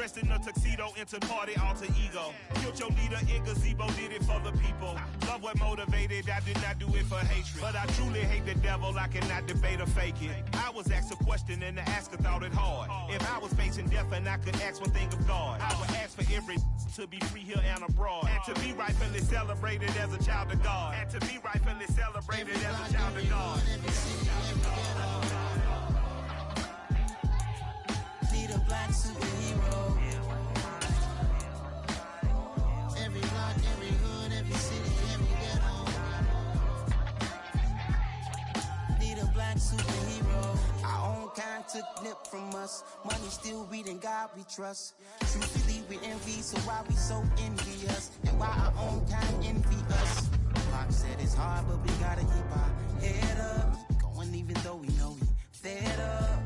Dressed in a tuxedo, entered party alter ego. Killed your leader in gazebo, did it for the people. Love what motivated, I did not do it for hatred. But I truly hate the devil, I cannot debate or fake it. I was asked a question and the asker thought it hard. If I was facing death and I could ask one thing of God, I would ask for every to be free here and abroad. And to be rightfully celebrated as a child of God. And to be rightfully celebrated as a child of God. Need a black superhero. Every block, every hood, every city, every ghetto. Need a black superhero. Our own kind took nip from us. Money still reading God we trust. Truthfully we envy, so why we so envious? And why our own kind envy us? Pop said it's hard, but we gotta keep our head up. Going even though we know we fed up.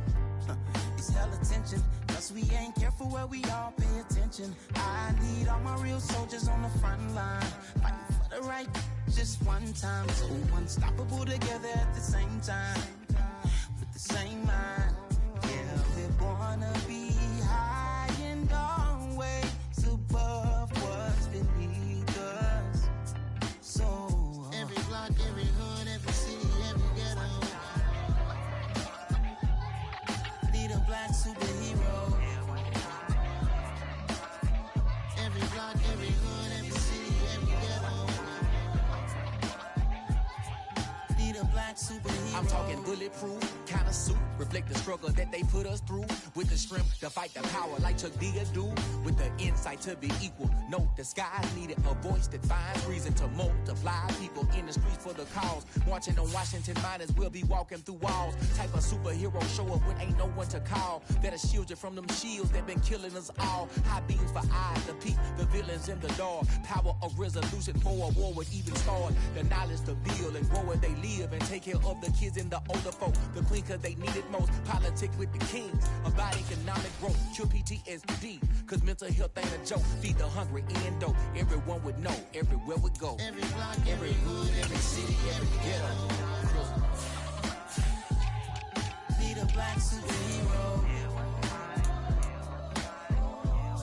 It's hella tension, cause we ain't careful where we all pay attention. I need all my real soldiers on the front line, fighting for the right just one time. So unstoppable together at the same time, with the same mind. Yeah, we're born to be high and always above what's beneath us. So every block, every hood, every city, every ghetto. Need a black superhero. Every block, every hood, every city, every ghetto. Need a black superhero. I'm talking bulletproof kind of suit, reflect the struggle that they put us through. With the strength to fight the power like Chuck D do. With the insight to be equal. No disguise needed, a voice that finds reason to multiply. People in the streets for the cause. Marching on Washington miners, we'll be walking through walls. Type of superhero show up when ain't no one to call. That'll shield you from them shields that been killing us all. High beams for eyes to peep the villains in the dark. Power of resolution for a war would even start. The knowledge to build and grow where they live and take care of the kids and the older folk. The queen cause they need it most. Politic with the kings about economic growth. Cure PTSD cause mental health ain't a joke. Feed the hungry and dope. Everyone would know everywhere we go. Every block, every hood, every city, every ghetto. Need a black superhero.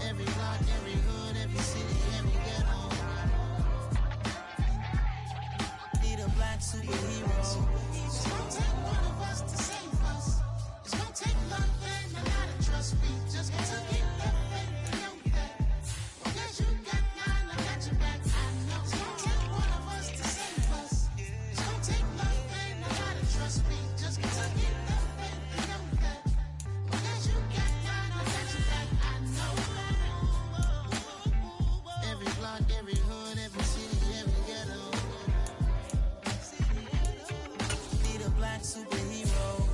Every block, every hood, every city, every ghetto. Need a black superhero. It's gonna take one of us to save us. It's gonna take love and a lot of trust. We just got to keep that faith and know that. Because you got mine, I got your back. I know. It's gonna take one of us to save us. It's gonna take love and a lot of trust. We just got to keep that faith and know that. Because you got mine, I got your back. I know. Every block, every hood, every city, every ghetto. Need a black superhero.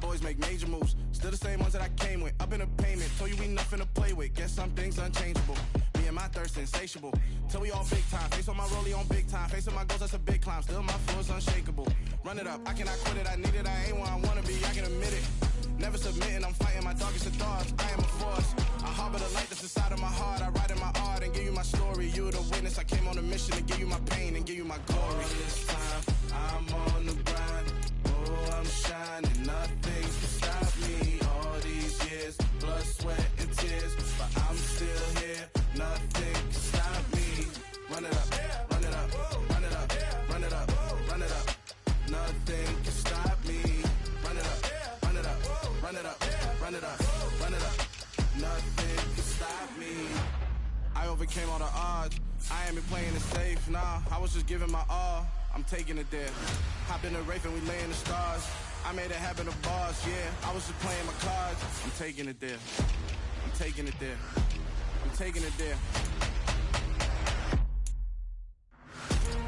Boys make major moves, still the same ones that I came with. Up in the payment, told you we nothing to play with. Guess some things unchangeable. Me and my thirst insatiable. Till we all big time. Face on my rollie on big time. Facing my goals, that's a big climb. Still my floor's unshakable. Run it up, I cannot quit it. I need it, I ain't where I wanna be. I can admit it. Never submitting, I'm fighting my darkest of thoughts. I am a force. I harbor the light that's inside of my heart. I write in my art and give you my story. You the witness. I came on a mission to give you my pain and give you my glory. All this time, I'm on the grind. Oh, I'm shining. Nothing can stop me. All these years, blood, sweat, and tears. But I'm still here. Nothing can stop me. Run it up, run it up, run it up, run it up, run it up. Nothing can stop me. Run it up, run it up, run it up, run it up, run it up. Nothing can stop me. I overcame all the odds. I ain't been playing it safe, nah. I was just giving my all. I'm taking it there. Hop in the Wraith and we lay in the stars. I made it happen to boss, yeah. I was just playing my cards. I'm taking it there. I'm taking it there. I'm taking it there.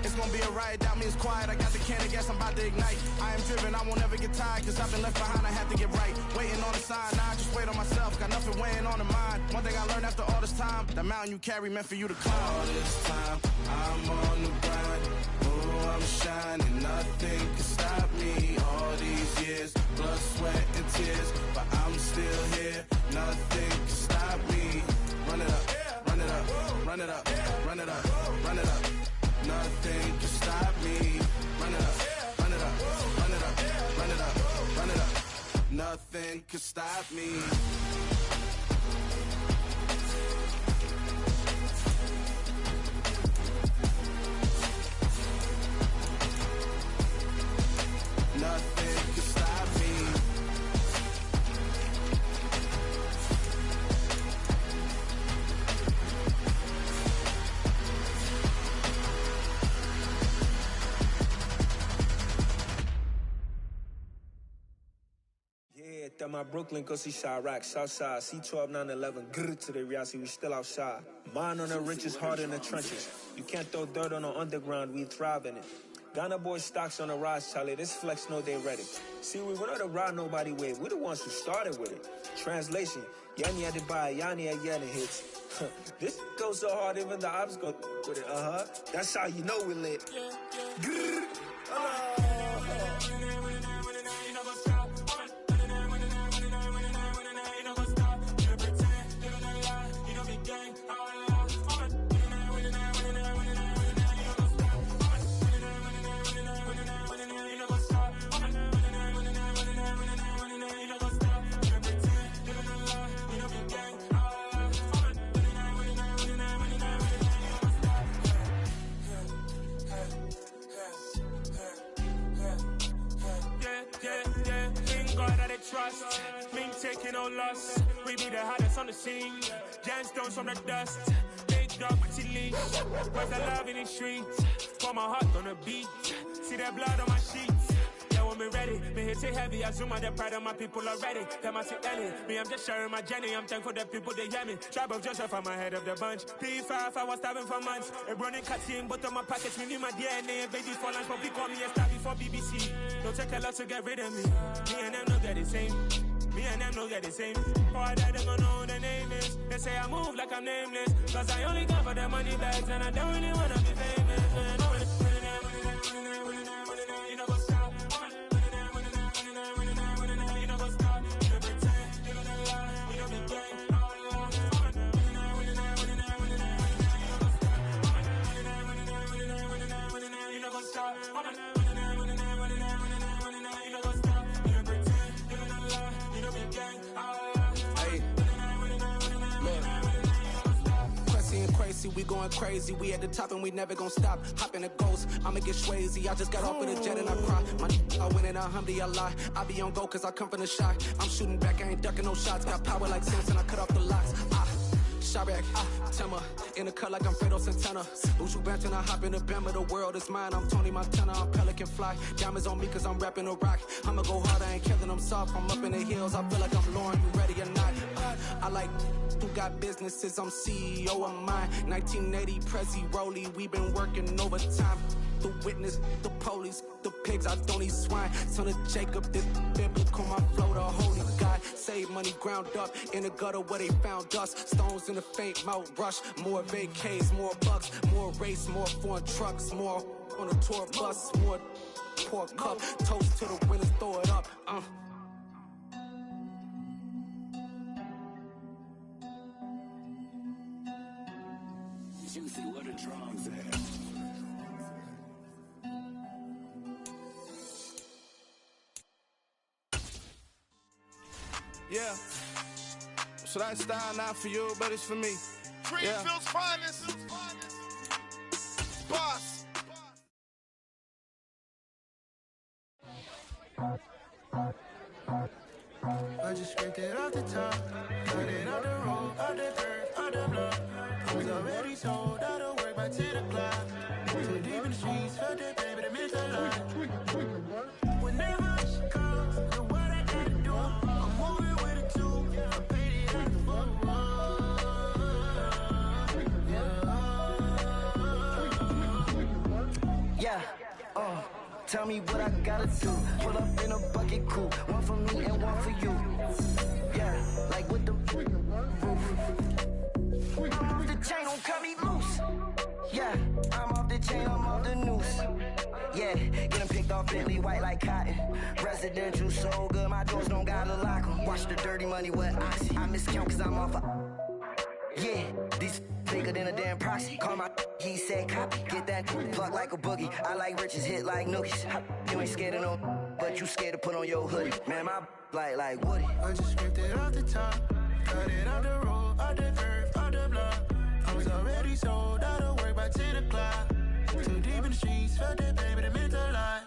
It's gonna be a riot, doubt me it's quiet. I got the can of gas, I'm about to ignite. I am driven, I won't ever get tired, cause I've been left behind, I have to get right. Waiting on the sign, now I just wait on myself, got nothing weighing on the mind. One thing I learned after all this time, the mountain you carry meant for you to climb. All this time, I'm on the grind. Oh, I'm shining, nothing can stop me. All these years, blood, sweat, and tears, but I'm still here, nothing can stop me. Run it up, run it up, run it up, run it up, run it up. Nothing can stop me. Run it up, run it up, run it up, run it up, run it up. Nothing can stop me. Nothing can stop me. Yeah, that my Brooklyn, go see Chirac, Southside, C12, 911, grr to the reality, we still outside. Mine on the riches, hard in the trenches. You can't throw dirt on the underground, we thrive in it. Ghana boys stocks on the rise, Charlie. This flex know they ready. See, we're not the ride nobody wave. We're the ones who started with it. Translation: Yanni had to buy, Yanni had Yanni hits. This goes so hard, even the ops go with it. That's how you know we lit. Grrr. Trust, Ming taking no loss. We be the hottest on the scene. Gemstones from the dust. Big dog, pretty leash. Where's the love in the streets? Pour my heart on the beat. See that blood on my sheets. Yeah, when me ready, me hit it heavy. I zoom out the pride of my people already. Them I see Ellie. Me, I'm just sharing my journey. I'm thankful that people they hear me. Tribe of Joseph, I'm ahead of the bunch. P5, I was starving for months. A running cutting, but on my pockets, we need my DNA. Baby for lunch, but we call me a star before BBC. Don't take a lot to get rid of me. Me and them no get the same. Me and them no get the same. All that they gonna know the name is. They say I move like I'm nameless. Cause I only come for the money bags and I don't really wanna be famous. You know what's up? You know what's up? You don't pretend, you don't lie, you don't be gang. You know what's up? We going crazy, we at the top and we never gonna stop. Hop in a ghost, I'ma get swayzy. I just got off with a jet and I cry. I win in a Humvee, I lie. I be on go cause I come from the shot. I'm shooting back, I ain't ducking no shots. Got power like Samson, I cut off the locks. Shabak, Timmer, in the cut like I'm Fredo Santana. Ushu Banton, I hop in the Bama, the world is mine. I'm Tony Montana, I'm Pelican Fly. Diamonds on me cause I'm rapping a rock. I'ma go hard, I ain't killing them soft. I'm up in the hills, I feel like I'm Lauren, you ready or not? I like who got businesses, I'm CEO of mine. 1980 Prezi Rolly, we been working overtime. The witness, the police, the pigs, I don't eat swine. Son of Jacob, this biblical, my flow, the holy God. Save money ground up in the gutter where they found us. Stones in the faint mouth rush. More vacays, more bucks, more race, more foreign trucks, more on a tour bus, more pour cup. Toast to the winners, throw it up. Juicy, where the drums at? Yeah. So that style not for you, but it's for me. Greenfield's finest. Boss. I just scraped it off the top, got it off the road, off the dirt, off the block. I was already told I don't work by 10 o'clock. Too deep in the streets, felt that pain, but it meant a lot. Whenever she calls, know what I gotta do. I'm moving with it too. I paid it out the book. me what I gotta do. Pull up in a bucket coupe, one for me and one for you. Yeah, like with the roof. I'm off the chain, don't cut me loose. Yeah, I'm off the chain, I'm off the noose. Yeah, get them picked off Bentley, white like cotton. Residential so good, my doors don't gotta lock 'em. Watch the dirty money with oxy. I miscount cause I'm off yeah, these bigger than a damn proxy. Call my he said copy. Get that plug like a boogie. I like riches, hit like nookies. You ain't scared of no, but you scared to put on your hoodie. Man, my like Woody. I just scraped it off the top, cut it off the road, off the curve, off the block. I was already sold out of work by 10 o'clock. Too deep in the streets, felt that baby, that meant a lot.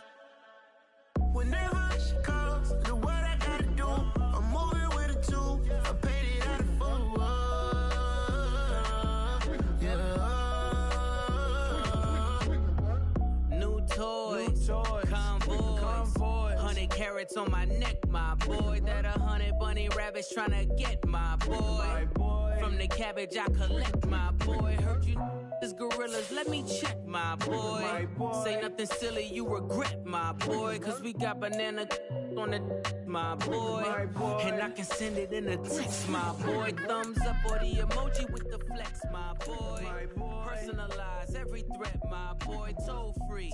Whenever she calls, do what I gotta do. I'm moving with a two, I paid it out of full. Yeah. New toys, convoy, 100 carats on my neck, my boy. That 100 bunny rabbits tryna get my boy. From the cabbage I collect, my boy. Heard you is gorillas, let me check, my boy. Say nothing silly, you regret, my boy. Cause we got banana on the my boy. And I can send it in a text, my boy. Thumbs up or the emoji with the flex, my boy. Personalize every threat, my boy. Toll free,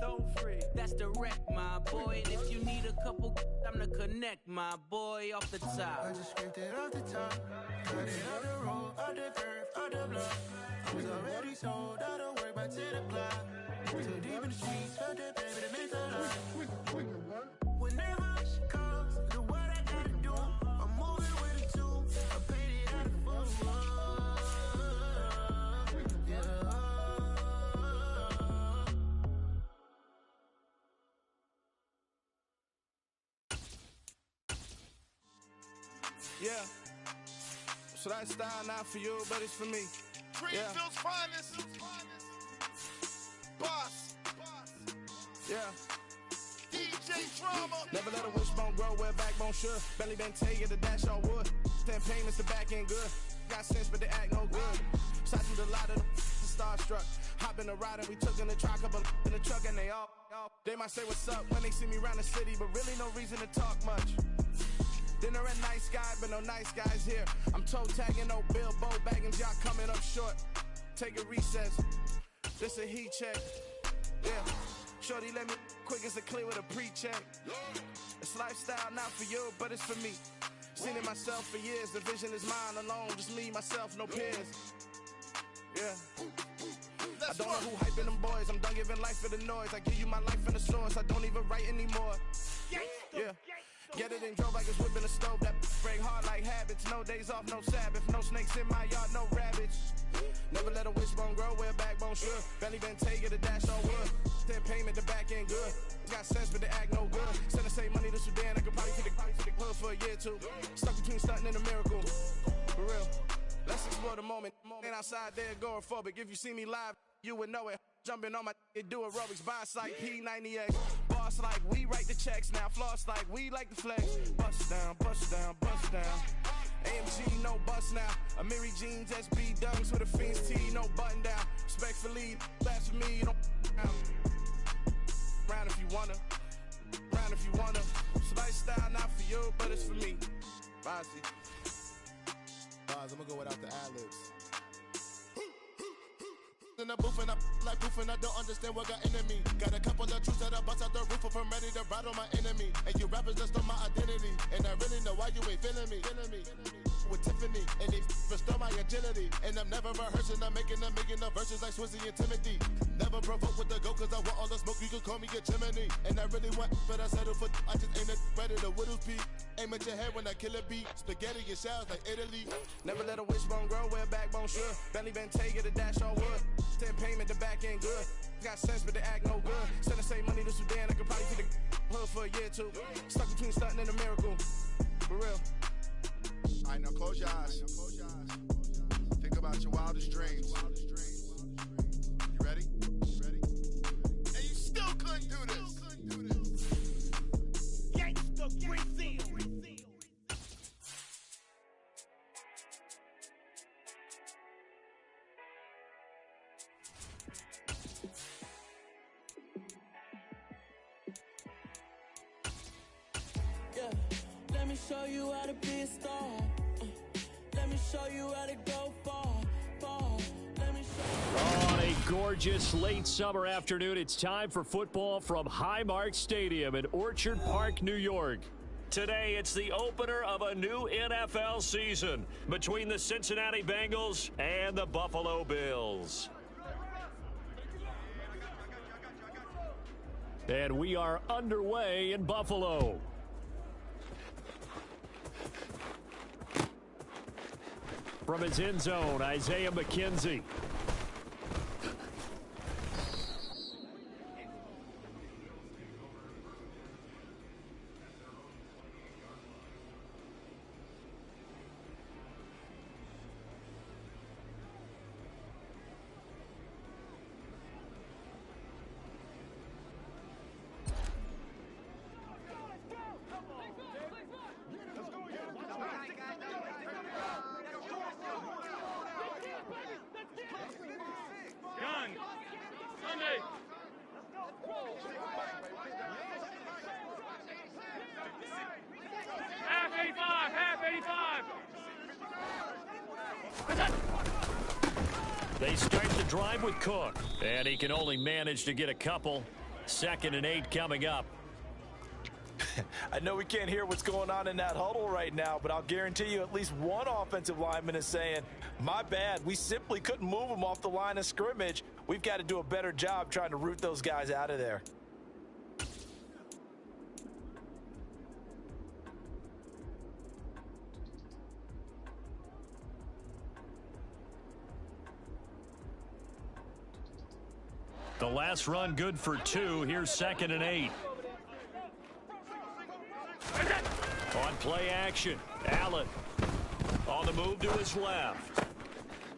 that's direct, my boy. And if you need a couple, I'm the connect, my boy. Off the top, I just scraped it off the top, cut it off the road, off the curve, off the block. I was already sold out of work by 10 o'clock. Too deep in the streets, felt that baby, that meant a lot. Whenever she calls, do what I gotta do. I'm moving with a two, I paid it out of full. Yeah. So that style not for you, but it's for me. Greenfield's finest. Boss. Yeah. DJ Drama. Never let a wishbone grow where backbone should. Belly been taking the dash all wood. 10 payments, the back end good. Got sense, but they act no good. Shot through the lot of the starstruck. Hop in the ride and we took in the truck, couple in the truck and they all. They might say what's up when they see me around the city, but really no reason to talk much. Dinner a nice guy, but no nice guys here. I'm toe tagging, no Bilbo bagging, y'all coming up short. Take a recess. This a heat check. Yeah. Shorty let me quick as a clear with a pre-check. It's lifestyle not for you, but it's for me. Seen it myself for years. The vision is mine alone. Just me, myself, no peers. Yeah. I don't know who hyping them boys. I'm done giving life for the noise. I give you my life in the source. I don't even write anymore. Yeah. Get it and drove like it's whipping a stove. That break hard like habits. No days off, no Sabbath. No snakes in my yard, no rabbits. Never let a wishbone grow where a backbone should. Belly been taking the dash all wood. 10 payment, the back end good. Got sense, but they act no good. Send the same money to Sudan. I could probably take the club for a year or two. Stuck between stunting and a miracle. For real. Let's explore the moment. Ain't outside there agoraphobic. If you see me live, you would know it. Jumping on my do aerobics, boss like P90X. Boss like we write the checks now. Floss like we like the flex. Bust down, bust down, bust down. AMG, no bust now. Amiri jeans, SB dunks with a Fiends tee, no button down. Respectfully, that's for me, you don't down. Round if you wanna, round if you wanna. It's lifestyle not for you, but it's for me. Bossy. Bars, I'm gonna go without the ad-libs. In the booth and I like proof and I don't understand what got into me. Got a couple of truths that I bust out the roof if I'm ready to rattle my enemy. And you rappers just stole my identity. And I really know why you ain't feeling me. With Tiffany and they restore my agility. And I'm never rehearsing, I'm making a million of verses like Swizzy and Timothy. Never provoke with the go cause I want all the smoke, you can call me a chimney. And I really want, but I settle for, I just ain't ready to Whittles peak. Aim at your head when I kill a beat. Spaghetti and shells like Italy. Never let a wishbone grow where a backbone should. Belly been taking the dash all wood. 10 payment, the back end good. Got sense, but they act no good. Send the same money to Sudan, I could probably take the hood for a year or two. Stuck between stunting and a miracle. For real. Alright, now close your eyes. Think about your wildest dreams. You ready? And you still couldn't do this. Gangsta Brazil. me show you how to be a star. Let me show you how to go far, far. Let me show you. On a gorgeous late summer afternoon, it's time for football from Highmark Stadium in Orchard Park, New York. Today, it's the opener of a new NFL season between the Cincinnati Bengals and the Buffalo Bills. And we are underway in Buffalo. From his end zone, Isaiah McKenzie. They start the drive with Cook, and he can only manage to get a couple. 2nd and 8 coming up. I know we can't hear what's going on in that huddle right now, but I'll guarantee you at least one offensive lineman is saying, my bad, we simply couldn't move them off the line of scrimmage. We've got to do a better job trying to root those guys out of there. The last run good for 2. Here's 2nd and 8. On play action, Allen on the move to his left.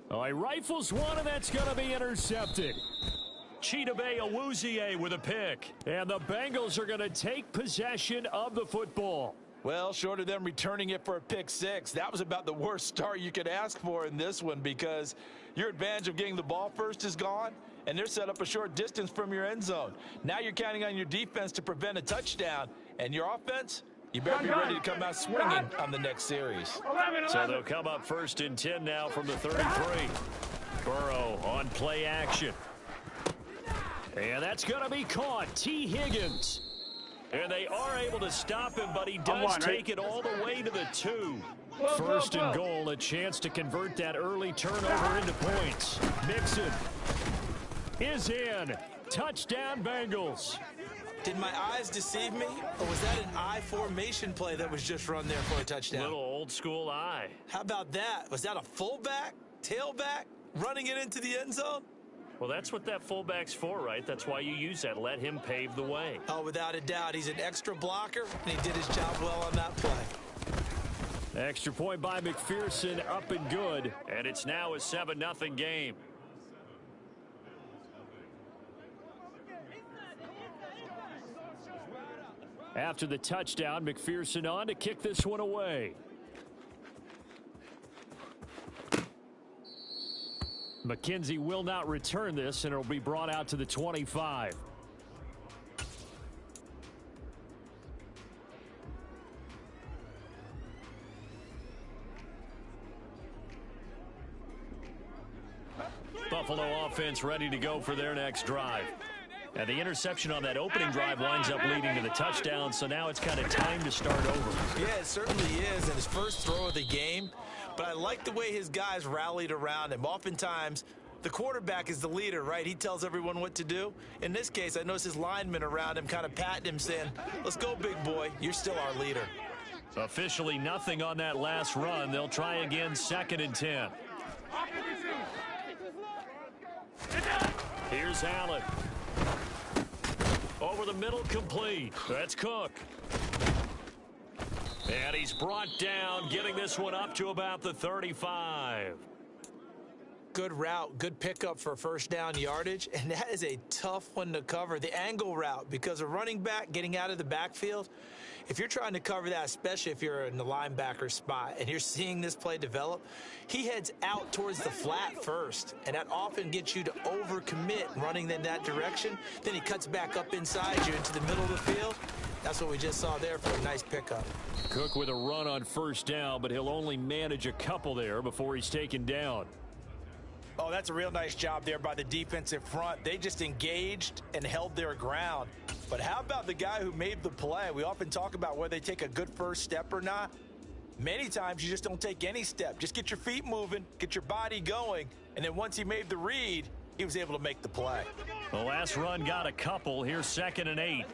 Oh, he rifles one, and that's going to be intercepted. Chidobe Awuzie with a pick, and the Bengals are going to take possession of the football. Well, short of them returning it for a pick 6, that was about the worst start you could ask for in this one, because your advantage of getting the ball first is gone, and they're set up a short distance from your end zone. Now you're counting on your defense to prevent a touchdown, and your offense, you better be ready to come out swinging on the next series. So they'll come up 1st and 10 now from the 33. Burrow on play action. And that's going to be caught. T. Higgins. And they are able to stop him, but he does take it all the way to the 2. 1st and goal, a chance to convert that early turnover into points. Mixon is in. Touchdown, Bengals. Did my eyes deceive me, or was that an I formation play that was just run there for a touchdown? Little old school eye. How about that? Was that a fullback, tailback, running it into the end zone? Well, that's what that fullback's for, right? That's why you use that. Let him pave the way. Oh, without a doubt. He's an extra blocker, and he did his job well on that play. Extra point by McPherson, up and good. And it's now a 7-0 game. After the touchdown, McPherson on to kick this one away. McKenzie will not return this, and it'll be brought out to the 25. Buffalo offense ready to go for their next drive. And the interception on that opening drive winds up leading to the touchdown, so now it's kind of time to start over. Yeah, it certainly is, and his first throw of the game. But I like the way his guys rallied around him. Oftentimes, the quarterback is the leader, right? He tells everyone what to do. In this case, I noticed his linemen around him kind of patting him, saying, let's go, big boy. You're still our leader. Officially nothing on that last run. They'll try again, 2nd and 10. Here's Allen. Over the middle, complete. That's Cook. And he's brought down, getting this one up to about the 35. Good route, good pickup for first down yardage, and that is a tough one to cover. The angle route, because a running back getting out of the backfield, if you're trying to cover that, especially if you're in the linebacker spot and you're seeing this play develop, he heads out towards the flat first, and that often gets you to overcommit running in that direction. Then he cuts back up inside you into the middle of the field. That's what we just saw there for a nice pickup. Cook with a run on first down, but he'll only manage a couple there before he's taken down. Oh, that's a real nice job there by the defensive front. They just engaged and held their ground. But how about the guy who made the play? We often talk about whether they take a good first step or not. Many times you just don't take any step. Just get your feet moving, get your body going, and then once he made the read, he was able to make the play. The last run got a couple. Here's 2nd and 8.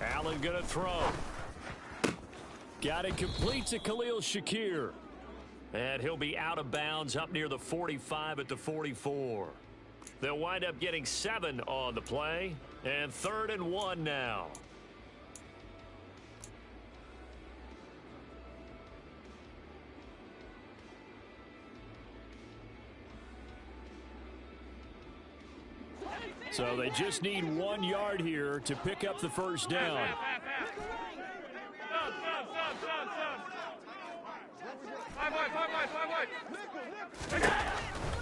Allen going to throw. Got it complete to Khalil Shakir. And he'll be out of bounds up near the 45 at the 44. They'll wind up getting 7 on the play. And 3rd and 1 now. So they just need 1 yard here to pick up the first down.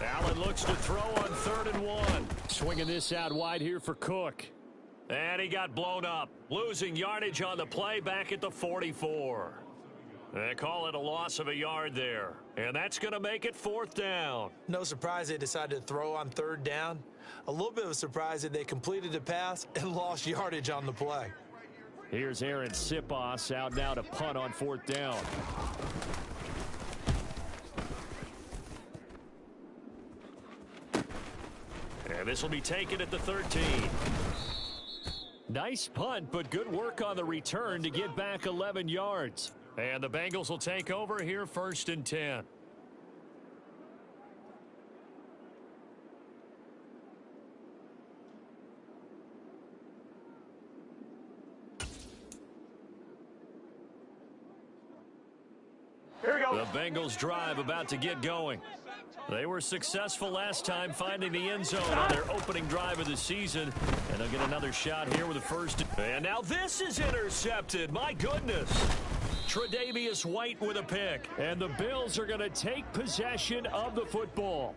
Allen looks to throw on 3rd and 1. Swinging this out wide here for Cook. And he got blown up. Losing yardage on the play back at the 44. They call it a loss of a yard there. And that's going to make it 4th down. No surprise they decided to throw on 3rd down. A little bit of a surprise that they completed the pass and lost yardage on the play. Here's Aaron Sipos out now to punt on 4th down. And this will be taken at the 13. Nice punt, but good work on the return to get back 11 yards. And the Bengals will take over here 1st and 10. Here we go. The Bengals drive about to get going. They were successful last time finding the end zone on their opening drive of the season. And they'll get another shot here with the first. And now this is intercepted. My goodness. Tre'Davious White with a pick. And the Bills are going to take possession of the football.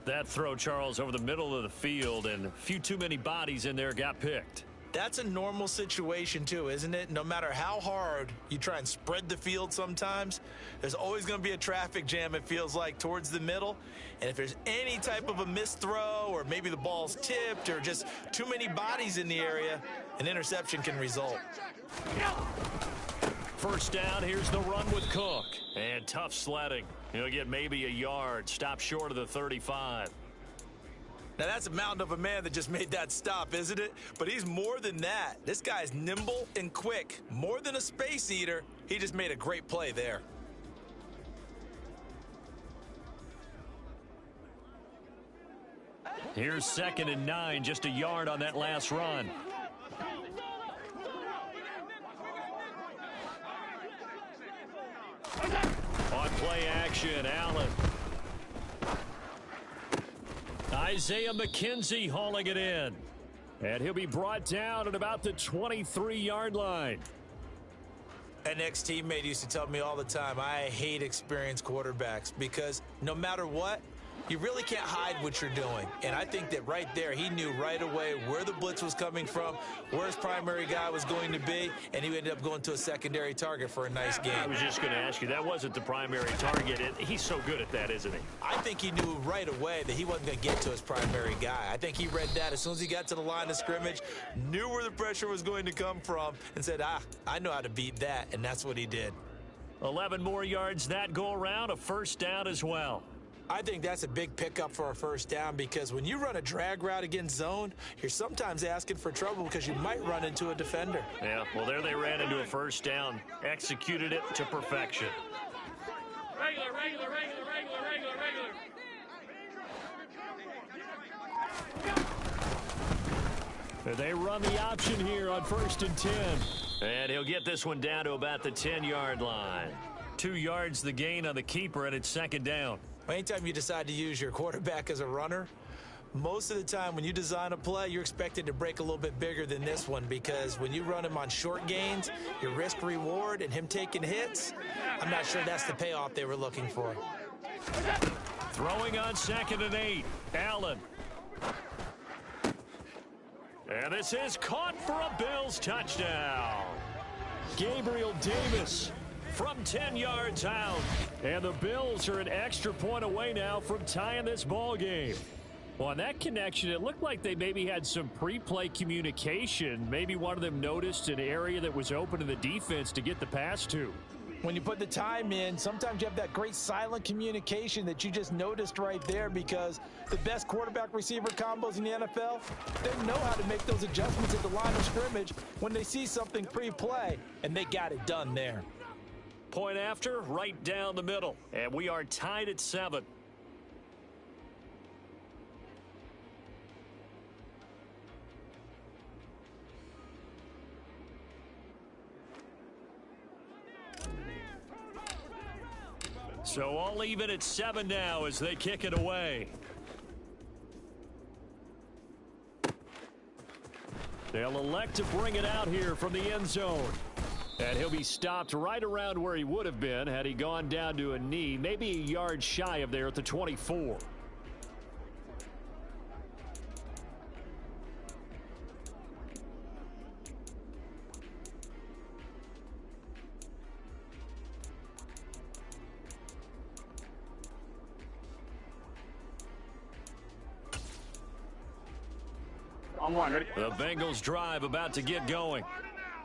That throw, Charles, over the middle of the field, and a few too many bodies in there got picked. That's a normal situation too, isn't it? No matter how hard you try and spread the field sometimes, there's always going to be a traffic jam, it feels like, towards the middle. And if there's any type of a missed throw, or maybe the ball's tipped, or just too many bodies in the area, an interception can result. First down, here's the run with Cook. And tough sledding. He'll get maybe a yard. Stop short of the 35. Now, that's a mountain of a man that just made that stop, isn't it? But he's more than that. This guy's nimble and quick. More than a space eater, he just made a great play there. Here's 2nd and 9, just a yard on that last run. On play action, Allen. Isaiah McKenzie hauling it in. And he'll be brought down at about the 23-yard line. An ex-teammate used to tell me all the time, I hate experienced quarterbacks because no matter what, you really can't hide what you're doing. And I think that right there, he knew right away where the blitz was coming from, where his primary guy was going to be, and he ended up going to a secondary target for a nice game. I was just going to ask you, that wasn't the primary target. He's so good at that, isn't he? I think he knew right away that he wasn't going to get to his primary guy. I think he read that as soon as he got to the line of scrimmage, knew where the pressure was going to come from, and said, I know how to beat that, and that's what he did. 11 more yards that go around, a first down as well. I think that's a big pickup for a first down because when you run a drag route against zone, you're sometimes asking for trouble because you might run into a defender. Yeah, well, there they ran into a first down, executed it to perfection. Regular. They run the option here on 1st and 10. And he'll get this one down to about the 10-yard line. 2 yards the gain on the keeper, and it's 2nd down. Anytime you decide to use your quarterback as a runner, most of the time when you design a play, you're expected to break a little bit bigger than this one because when you run him on short gains, your risk reward and him taking hits, I'm not sure that's the payoff they were looking for. Throwing on 2nd and 8, Allen. And this is caught for a Bills touchdown. Gabriel Davis from 10 yards out. And the Bills are an extra point away now from tying this ball game. Well, on that connection, it looked like they maybe had some pre-play communication. Maybe one of them noticed an area that was open to the defense to get the pass to. When you put the time in, sometimes you have that great silent communication that you just noticed right there, because the best quarterback-receiver combos in the NFL, they know how to make those adjustments at the line of scrimmage when they see something pre-play, and they got it done there. Point after, right down the middle, and we are tied at 7. So all even at 7 now as they kick it away. They'll elect to bring it out here from the end zone. And he'll be stopped right around where he would have been had he gone down to a knee, maybe a yard shy of there at the 24. The Bengals drive about to get going.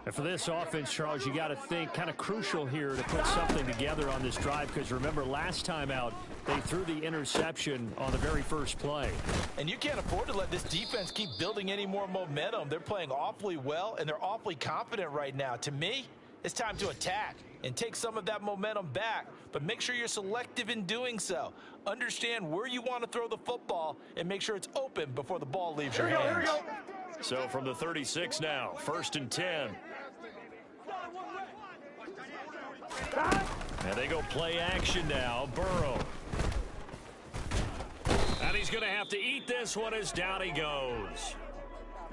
And for this offense, Charles, you got to think kind of crucial here to put something together on this drive, because remember last time out they threw the interception on the very first play. And you can't afford to let this defense keep building any more momentum. They're playing awfully well, and they're awfully confident right now. To me, it's time to attack and take some of that momentum back, but make sure you're selective in doing so. Understand where you want to throw the football and make sure it's open before the ball leaves your hands. Here we go. So from the 36 now, 1st and 10. And they go play action now. Burrow. And he's going to have to eat this one as down he goes.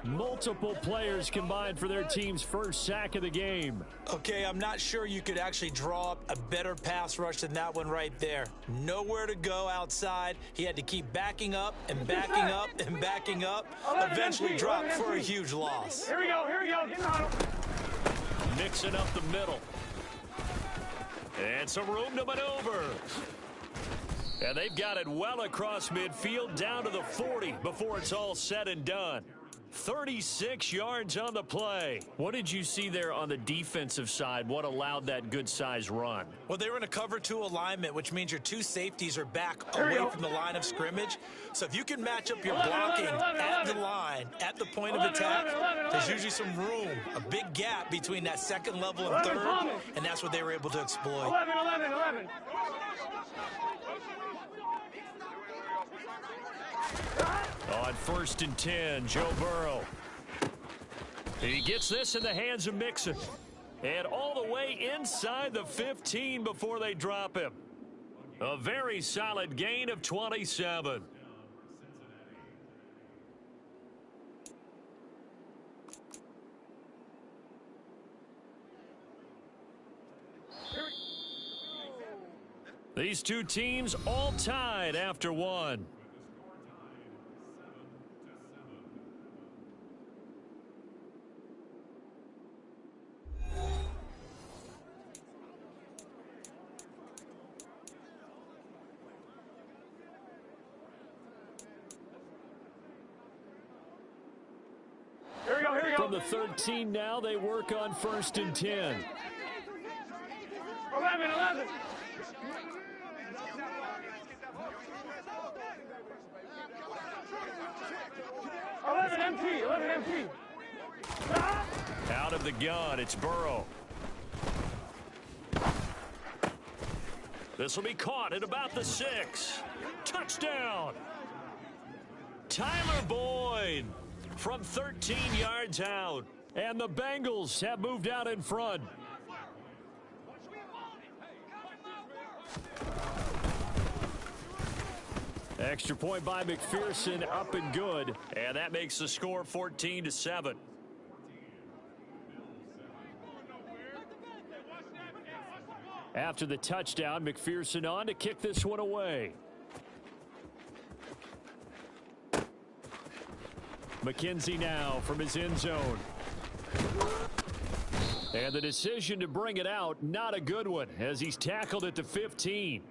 Multiple players combined for their team's first sack of the game. Okay, I'm not sure you could actually draw up a better pass rush than that one right there. Nowhere to go outside. He had to keep backing up and backing up and backing up. Eventually dropped for a huge loss. Here we go. Get on him. Mixing up the middle. And some room to maneuver. And they've got it well across midfield down to the 40 before it's all said and done. 36 yards on the play. What did you see there on the defensive side? What allowed that good-sized run? Well, they were in a cover 2 alignment, which means your 2 safeties are back away from the line of scrimmage. So if you can match up your blocking at the line, at the point of attack, there's usually some room, a big gap between that second level and third, and that's what they were able to exploit. 11. On 1st and 10, Joe Burrow. He gets this in the hands of Mixon. And all the way inside the 15 before they drop him. A very solid gain of 27. These two teams all tied after one. From the 13 now, they work on 1st and 10. 11. Empty. Out of the gun, it's Burrow. This will be caught at about the 6. Touchdown! Tyler Boyd from 13 yards out. And the Bengals have moved out in front. Extra point by McPherson, up and good. And that makes the score 14-7. After the touchdown, McPherson on to kick this one away. McKenzie now from his end zone. And the decision to bring it out, not a good one, as he's tackled at the 15.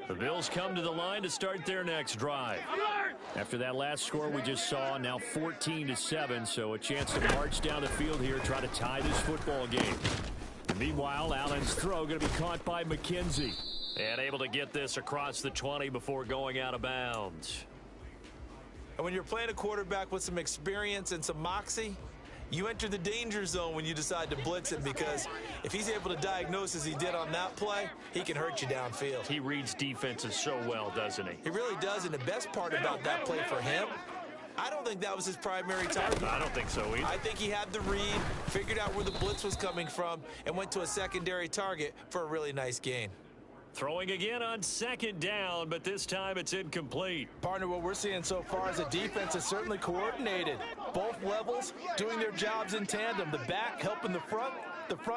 The Bills come to the line to start their next drive. After that last score we just saw, now 14-7, so a chance to march down the field here, try to tie this football game. And meanwhile, Allen's throw going to be caught by McKenzie. And able to get this across the 20 before going out of bounds. And when you're playing a quarterback with some experience and some moxie, you enter the danger zone when you decide to blitz him, because if he's able to diagnose as he did on that play, he can hurt you downfield. He reads defenses so well, doesn't he? He really does, and the best part about that play for him, I don't think that was his primary target. I don't think so either. I think he had the read, figured out where the blitz was coming from, and went to a secondary target for a really nice gain. Throwing again on second down, but this time it's incomplete. Partner, what we're seeing so far is the defense is certainly coordinated. Both levels doing their jobs in tandem. The back helping the front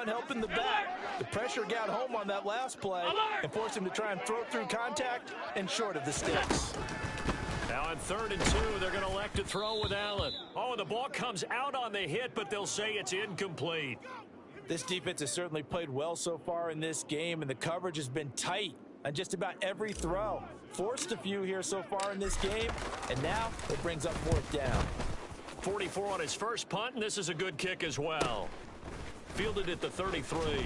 helping the back. The pressure got home on that last play and forced him to try and throw through contact and short of the sticks. Now on 3rd and 2, they're going to elect to throw with Allen. Oh, and the ball comes out on the hit, but they'll say it's incomplete. This defense has certainly played well so far in this game, and the coverage has been tight on just about every throw. Forced a few here so far in this game, and now it brings up 4th down. 44 on his first punt, and this is a good kick as well. Fielded at the 33.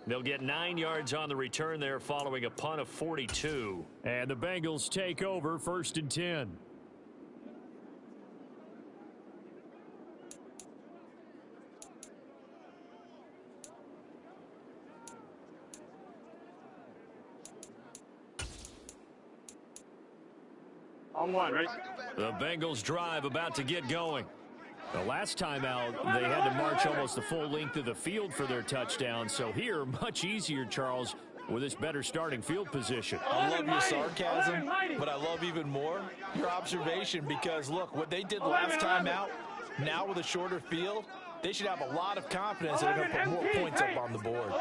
They'll get 9 yards on the return there following a punt of 42. And the Bengals take over 1st and 10. On one, right? The Bengals drive about to get going. The last time out, they had to march almost the full length of the field for their touchdown. So here, much easier, Charles, with this better starting field position. I love your sarcasm, but I love even more your observation, because, look, what they did last time out, now with a shorter field, they should have a lot of confidence that they're going to put more points up on the board.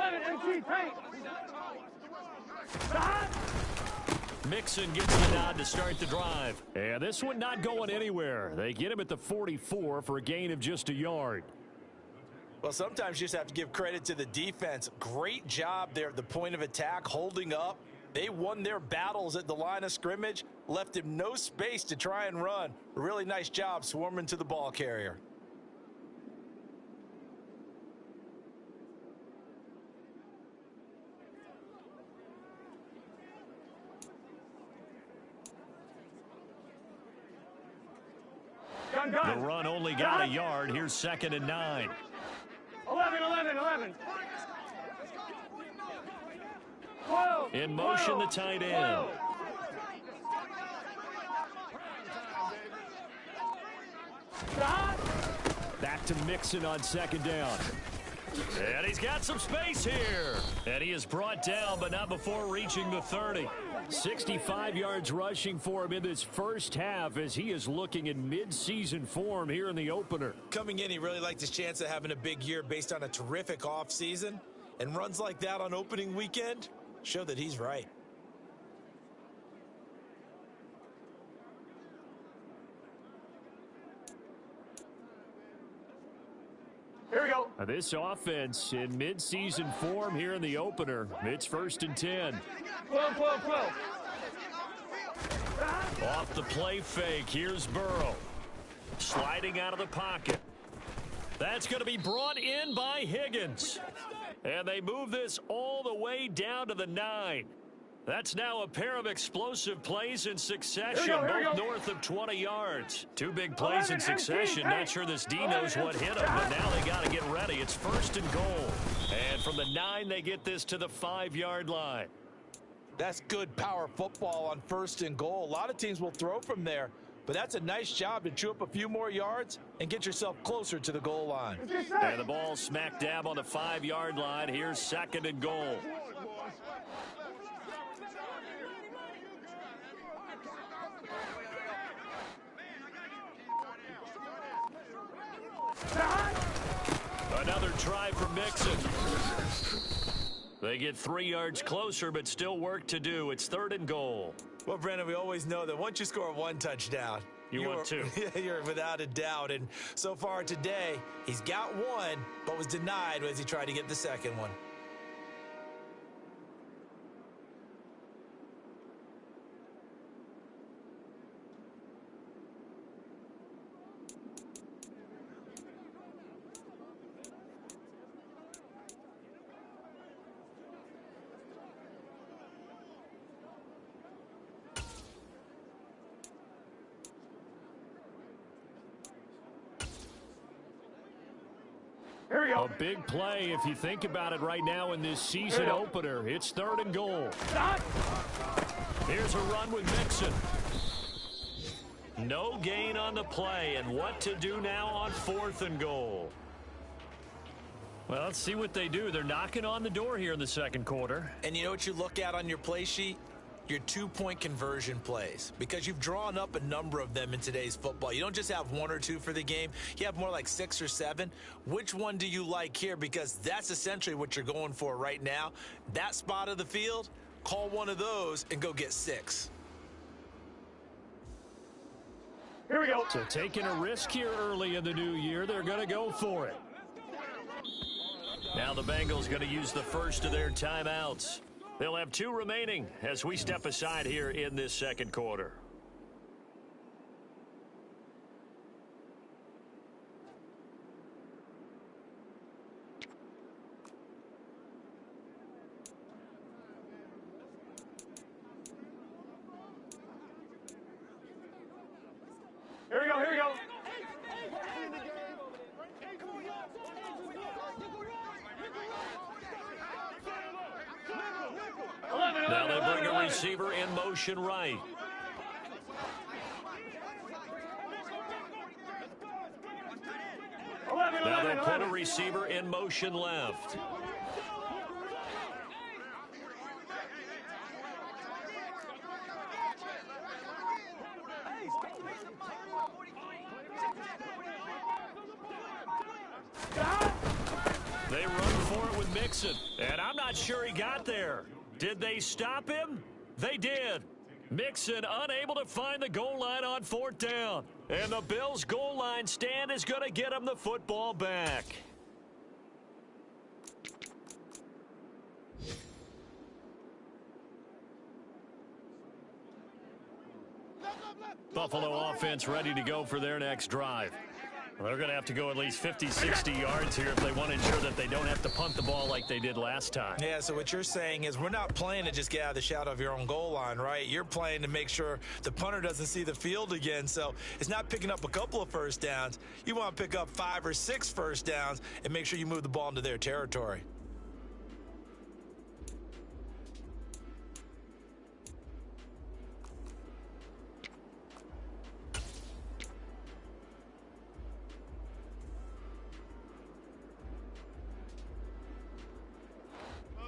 Mixon gets the nod to start the drive. And this one not going anywhere. They get him at the 44 for a gain of just a yard. Well, sometimes you just have to give credit to the defense. Great job there at the point of attack, holding up. They won their battles at the line of scrimmage, left him no space to try and run. A really nice job swarming to the ball carrier. The run only got a yard. Here's 2nd and 9. 11. 12. In motion, the tight end. Back to Mixon on 2nd down. And he's got some space here. And he is brought down, but not before reaching the 30. 65 yards rushing for him in this first half, as he is looking in mid-season form here in the opener. Coming in, he really liked his chance of having a big year based on a terrific offseason. And runs like that on opening weekend show that he's right. Here we go. This offense in mid-season form here in the opener. It's 1st and 10. 12. Off the play fake, here's Burrow. Sliding out of the pocket. That's going to be brought in by Higgins. And they move this all the way down to the 9. That's now a pair of explosive plays in succession, both north of 20 yards. 2 big plays in succession. Not sure this D knows what hit him, but now they got to get ready. It's 1st and goal. And from the 9, they get this to the 5-yard line. That's good power football on 1st and goal. A lot of teams will throw from there, but that's a nice job to chew up a few more yards and get yourself closer to the goal line. And the ball smack dab on the 5-yard line. Here's 2nd and goal. Another try from Mixon. They get 3 yards closer, but still work to do. It's 3rd and goal. Well, Brandon, we always know that once you score 1 touchdown, you want 2. You're without a doubt. And so far today, he's got 1, but was denied as he tried to get the second one. Here we go. A big play if you think about it right now in this season opener. It's 3rd and goal. Here's a run with Mixon. No gain on the play, and what to do now on 4th and goal. Well, let's see what they do. They're knocking on the door here in the second quarter. And you know what you look at on your play sheet? Your 2-point conversion plays, because you've drawn up a number of them in today's football. You don't just have 1 or 2 for the game. You have more like 6 or 7. Which one do you like here? Because that's essentially what you're going for right now. That spot of the field, call one of those and go get 6. Here we go. So taking a risk here early in the new year, they're going to go for it. Now the Bengals going to use the first of their timeouts. They'll have 2 remaining as we step aside here in this second quarter. Here we go, here we go. Now they bring a receiver in motion right. Now they put a receiver in motion left. They run for it with Mixon, and I'm not sure he got there. Did they stop him? They did. Mixon unable to find the goal line on 4th down. And the Bills' goal line stand is going to get him the football back. Buffalo offense ready to go for their next drive. They're going to have to go at least 50, 60 yards here if they want to ensure that they don't have to punt the ball like they did last time. Yeah, so what you're saying is we're not playing to just get out of the shadow of your own goal line, right? You're playing to make sure the punter doesn't see the field again. So it's not picking up a couple of first downs. You want to pick up 5 or 6 first downs and make sure you move the ball into their territory.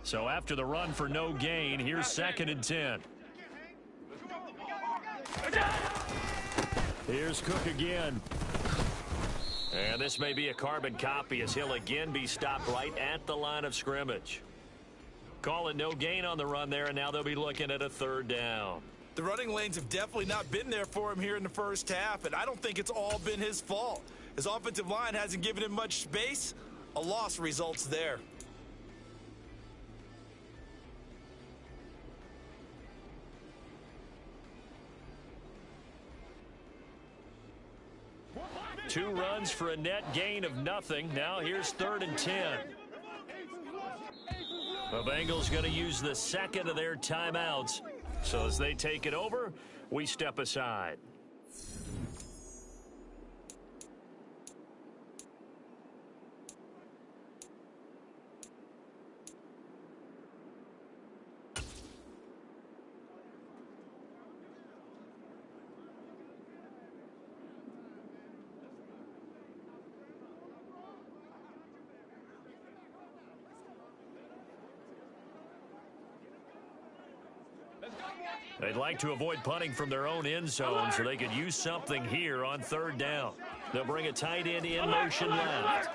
So after the run for no gain, here's 2nd and 10. Here's Cook again. And this may be a carbon copy as he'll again be stopped right at the line of scrimmage. Calling no gain on the run there, and now they'll be looking at a 3rd down. The running lanes have definitely not been there for him here in the first half, and I don't think it's all been his fault. His offensive line hasn't given him much space. A loss results there. Two runs for a net gain of nothing. Now here's 3rd and 10. The Bengals going to use the second of their timeouts. So as they take it over, we step aside. They'd like to avoid punting from their own end zone so they could use something here on 3rd down. They'll bring a tight end in motion left.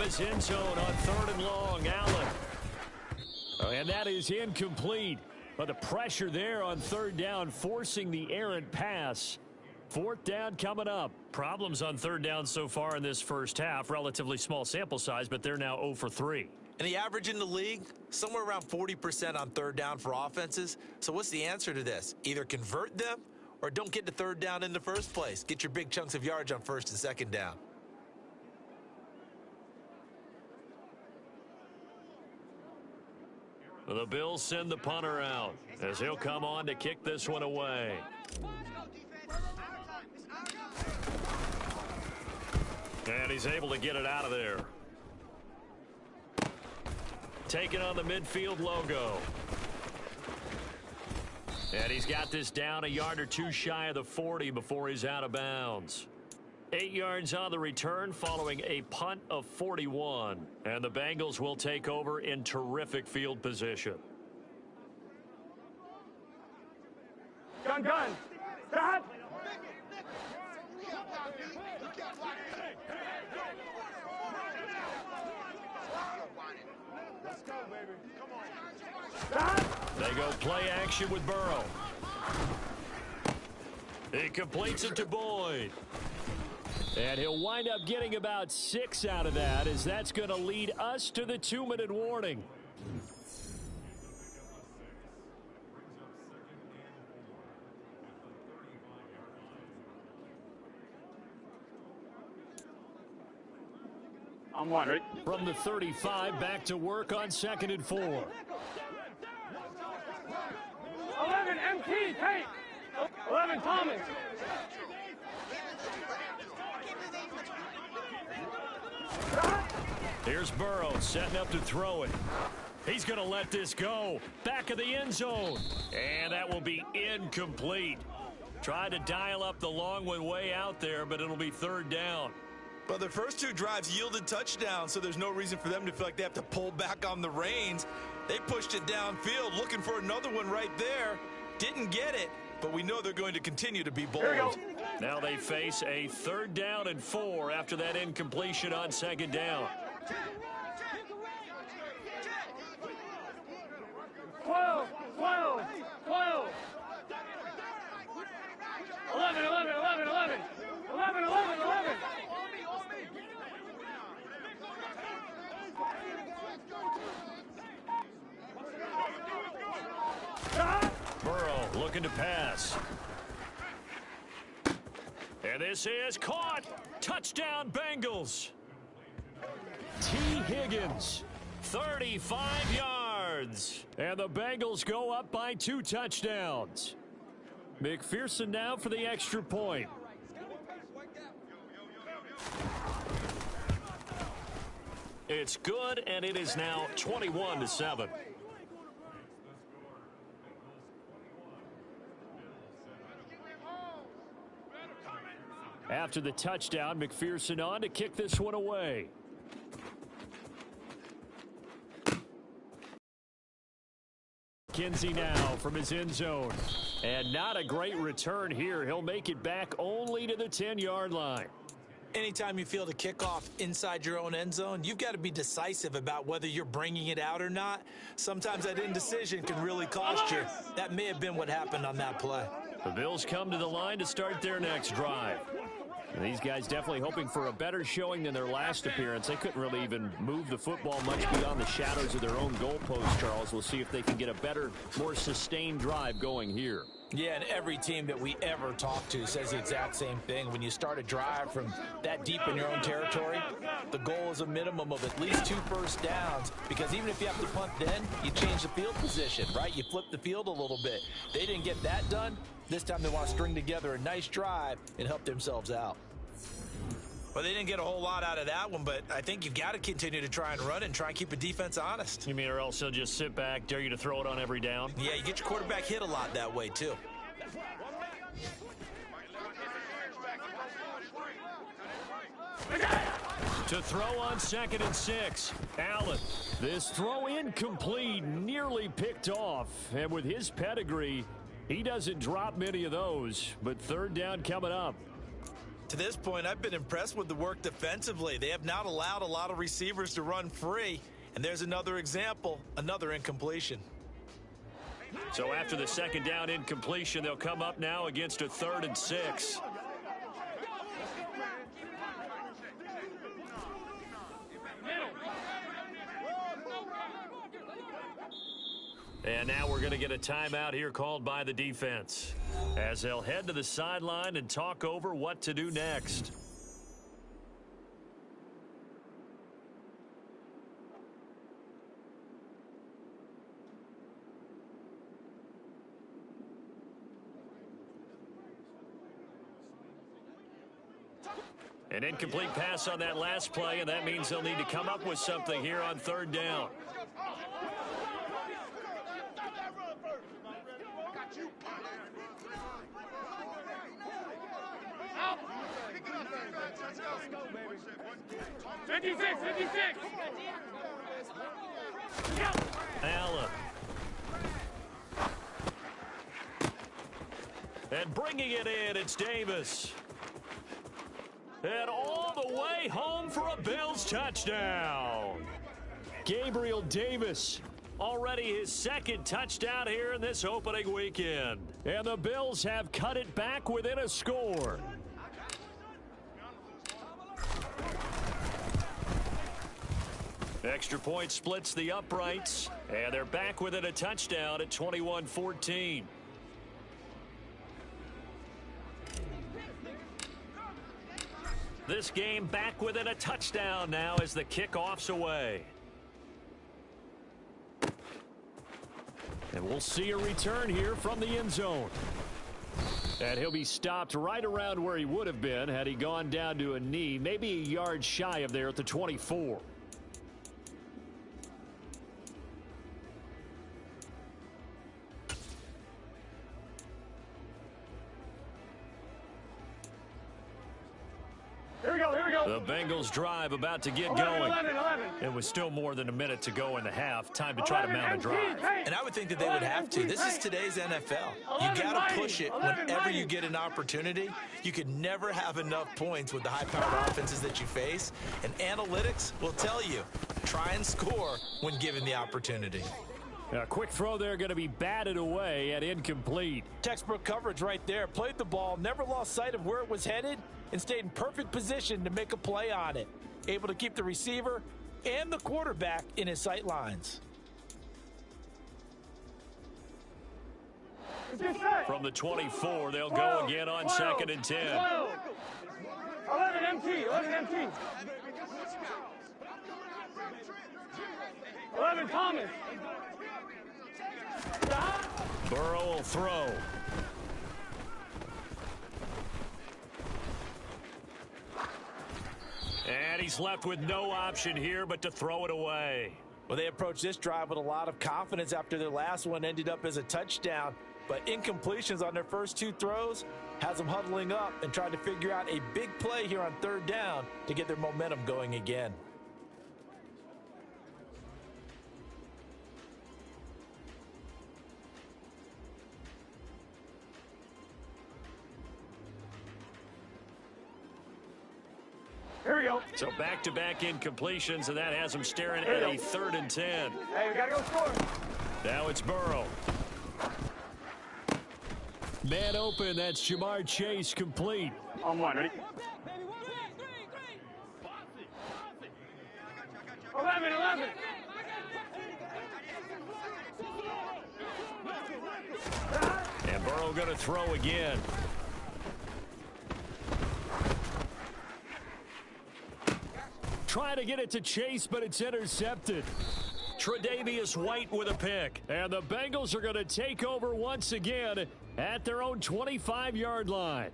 his end zone on 3rd and long. Allen. And that is incomplete. But the pressure there on 3rd down, forcing the errant pass. 4th down coming up. Problems on 3rd down so far in this first half. Relatively small sample size, but they're now 0 for 3. And the average in the league, somewhere around 40% on 3rd down for offenses. So what's the answer to this? Either convert them or don't get to 3rd down in the first place. Get your big chunks of yards on 1st and 2nd down. The Bills send the punter out as he'll come on to kick this one away. And he's able to get it out of there. Taking on the midfield logo. And he's got this down a yard or two shy of the 40 before he's out of bounds. 8 yards on the return following a punt of 41. And the Bengals will take over in terrific field position. Gun. Stop. Let's go, baby. Come on. Stop. They go play action with Burrow. He completes it to Boyd. And he'll wind up getting about 6 out of that, as that's going to lead us to the 2-minute warning. I'm wondering. From the 35, back to work on 2nd and 4. 11 MT, take. 11 Thomas. Here's Burrow setting up to throw it. He's going to let this go. Back of the end zone. And that will be incomplete. Tried to dial up the long one way out there, but it'll be 3rd down. Well, their first 2 drives yielded touchdowns, so there's no reason for them to feel like they have to pull back on the reins. They pushed it downfield, looking for another one right there. Didn't get it, but we know they're going to continue to be bold. Now they face a 3rd down and 4 after that incompletion on 2nd down. 12. 11. Burrow looking to pass. And this is caught. Touchdown Bengals. T. Higgins, 35 yards. And the Bengals go up by 2 touchdowns. McPherson now for the extra point. It's good, and it is now 21-7. After the touchdown, McPherson on to kick this one away. Kinsey now from his end zone. And not a great return here. He'll make it back only to the 10-yard line. Anytime you field a kickoff inside your own end zone, you've got to be decisive about whether you're bringing it out or not. Sometimes that indecision can really cost you. That may have been what happened on that play. The Bills come to the line to start their next drive. And these guys definitely hoping for a better showing than their last appearance. They couldn't really even move the football much beyond the shadows of their own goalpost, Charles. We'll see if they can get a better, more sustained drive going here. Yeah, and every team that we ever talk to says the exact same thing. When you start a drive from that deep in your own territory, the goal is a minimum of at least 2 first downs, because even if you have to punt then, you change the field position, right? You flip the field a little bit. They didn't get that done. This time they want to string together a nice drive and help themselves out. Well, they didn't get a whole lot out of that one, but I think you've got to continue to try and run and try and keep a defense honest. You mean or else they'll just sit back, dare you to throw it on every down? Yeah, you get your quarterback hit a lot that way, too. To throw on 2nd and 6. Allen. This throw incomplete, nearly picked off. And with his pedigree, he doesn't drop many of those. But 3rd down coming up. To this point, I've been impressed with the work defensively. They have not allowed a lot of receivers to run free. And there's another example, another incompletion. So after the second down incompletion, they'll come up now against a 3rd and 6. And now we're going to get a timeout here called by the defense as they'll head to the sideline and talk over what to do next. An incomplete pass on that last play, and that means they'll need to come up with something here on 3rd down. Allen. And bringing it in, it's Davis. And all the way home for a Bills touchdown. Gabriel Davis, already his 2nd touchdown here in this opening weekend. And the Bills have cut it back within a score. Extra point splits the uprights, and they're back within a touchdown at 21-14. This game back within a touchdown now as the kickoff's away. And we'll see a return here from the end zone. And he'll be stopped right around where he would have been had he gone down to a knee, maybe a yard shy of there at the 24. The Bengals drive about to get going. It was still more than a minute to go in the half. Time to try to mount a drive. And I would think that they would have to. This is today's NFL. You got to push it whenever you get an opportunity. You could never have enough points with the high-powered offenses that you face. And analytics will tell you, try and score when given the opportunity. A quick throw there going to be batted away and incomplete. Textbook coverage right there. Played the ball, never lost sight of where it was headed, and stayed in perfect position to make a play on it. Able to keep the receiver and the quarterback in his sight lines. From the 24, they'll go again on 2nd and 10. 11 MT, 11 MT. 11 Thomas. Burrow will throw. And he's left with no option here but to throw it away. Well, they approached this drive with a lot of confidence after their last one ended up as a touchdown. But incompletions on their first 2 throws has them huddling up and trying to figure out a big play here on 3rd down to get their momentum going again. Here we go. So back-to-back incompletions, and that has them staring at a 3rd and 10. Hey, we got to go score. Now it's Burrow. Man open, that's Jamar Chase complete. On 1, ready? 11. And Burrow going to throw again. Trying to get it to Chase, but it's intercepted. Tre'Davious White with a pick. And the Bengals are going to take over once again at their own 25-yard line.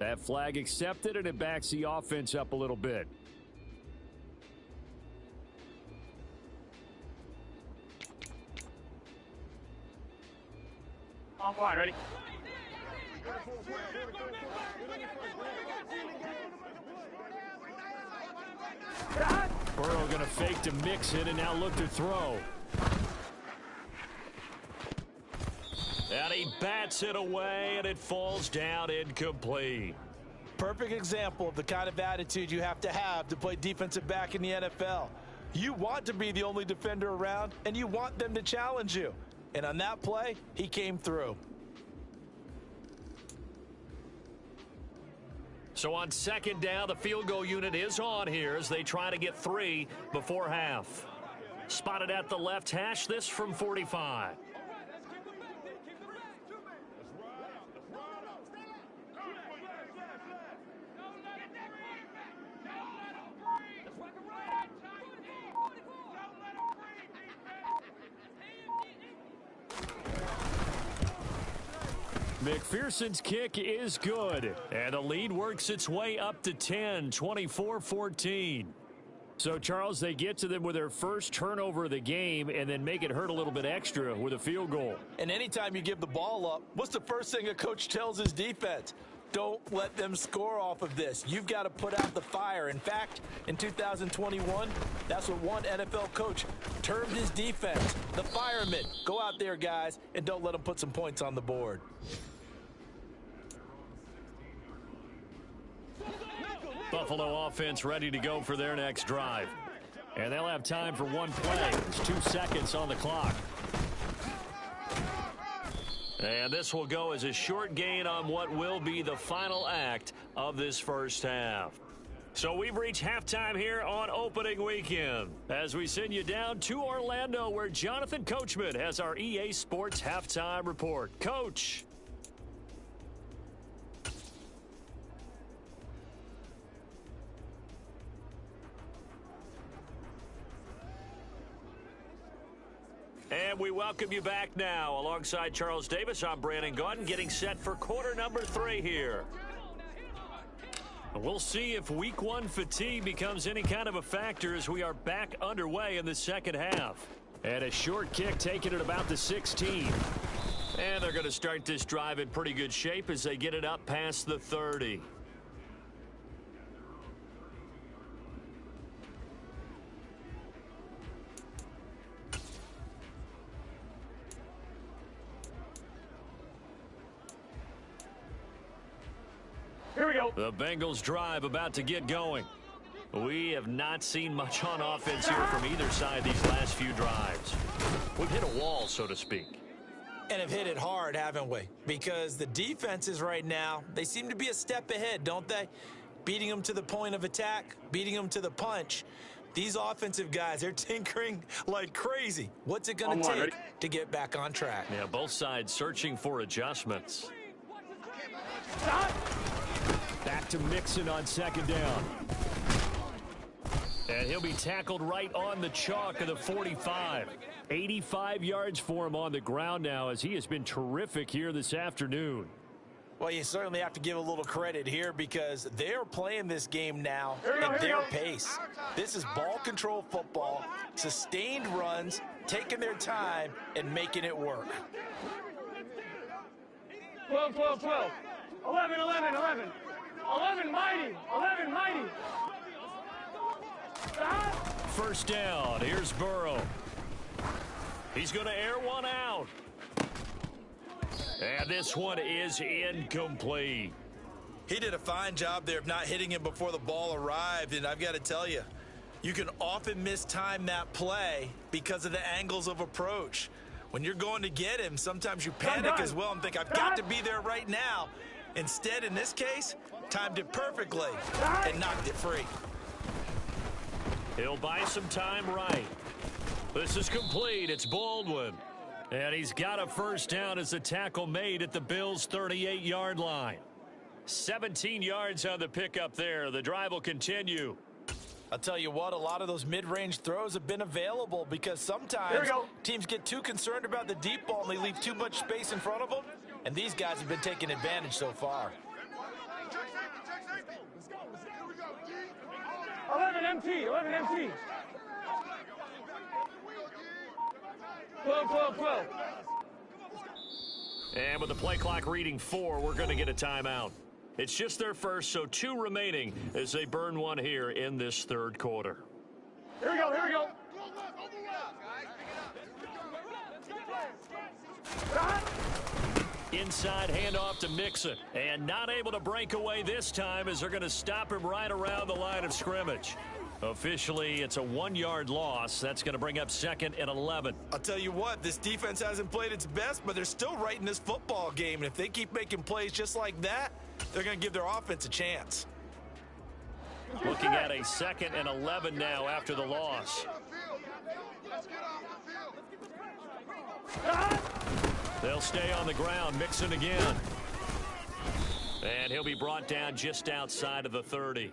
That flag accepted, and it backs the offense up a little bit. On 1, ready? Burrow going to fake to mix it and now look to throw. He bats it away, and it falls down incomplete. Perfect example of the kind of attitude you have to play defensive back in the NFL. You want to be the only defender around, and you want them to challenge you. And on that play, he came through. So on second down, the field goal unit is on here as they try to get 3 before half. Spotted at the left hash, this from 45. McPherson's kick is good, and the lead works its way up to 10, 24-14. So, Charles, they get to them with their first turnover of the game and then make it hurt a little bit extra with a field goal. And anytime you give the ball up, what's the first thing a coach tells his defense? Don't let them score off of this. You've got to put out the fire. In fact, in 2021, that's what one NFL coach termed his defense, the firemen. Go out there, guys, and don't let them put some points on the board. Buffalo offense ready to go for their next drive. And they'll have time for one play. There's 2 seconds on the clock. And this will go as a short gain on what will be the final act of this first half. So we've reached halftime here on opening weekend as we send you down to Orlando where Jonathan Coachman has our EA Sports halftime report. Coach. And we welcome you back now. Alongside Charles Davis, I'm Brandon Gaudin, getting set for quarter number 3 here. We'll see if week 1 fatigue becomes any kind of a factor as we are back underway in the second half. And a short kick taken at about the 16. And they're going to start this drive in pretty good shape as they get it up past the 30. Here we go. The Bengals drive about to get going. We have not seen much on offense here from either side these last few drives. We've hit a wall, so to speak. And have hit it hard, haven't we? Because the defenses right now, they seem to be a step ahead, don't they? Beating them to the point of attack, beating them to the punch. These offensive guys, they're tinkering like crazy. What's it going to take to get back on track? Yeah, both sides searching for adjustments. Back to Mixon on second down. And he'll be tackled right on the chalk of the 45. 85 yards for him on the ground now as he has been terrific here this afternoon. Well, you certainly have to give a little credit here because they're playing this game now at their pace. This is ball control football, sustained runs, taking their time and making it work. 12, 12, 12. 11, 11, 11. 11 mighty. 11 mighty. First down. Here's Burrow. He's going to air one out. And this one is incomplete. He did a fine job there of not hitting him before the ball arrived. And I've got to tell you, you can often mistime that play because of the angles of approach. When you're going to get him, sometimes you panic as well and think, I've got to be there right now. Instead, in this case, timed it perfectly and knocked it free. He'll buy some time right. This is complete. It's Baldwin. And he's got a first down as the tackle made at the Bills' 38-yard line. 17 yards on the pickup there. The drive will continue. I'll tell you what, a lot of those mid-range throws have been available because sometimes teams get too concerned about the deep ball and they leave too much space in front of them. And these guys have been taking advantage so far. 11 MT, 11 MT. 12, 12, 12. And with the play clock reading 4, we're going to get a timeout. It's just their first, so 2 remaining as they burn one here in this third quarter. Here we go, here we go. Inside handoff to Mixon. And not able to break away this time as they're going to stop him right around the line of scrimmage. Officially, it's a 1-yard loss. That's going to bring up 2nd and 11. I'll tell you what, this defense hasn't played its best, but they're still right in this football game. And if they keep making plays just like that, they're going to give their offense a chance. Looking at a 2nd and 11 now after the loss. They'll stay on the ground. Mixon again. And he'll be brought down just outside of the 30.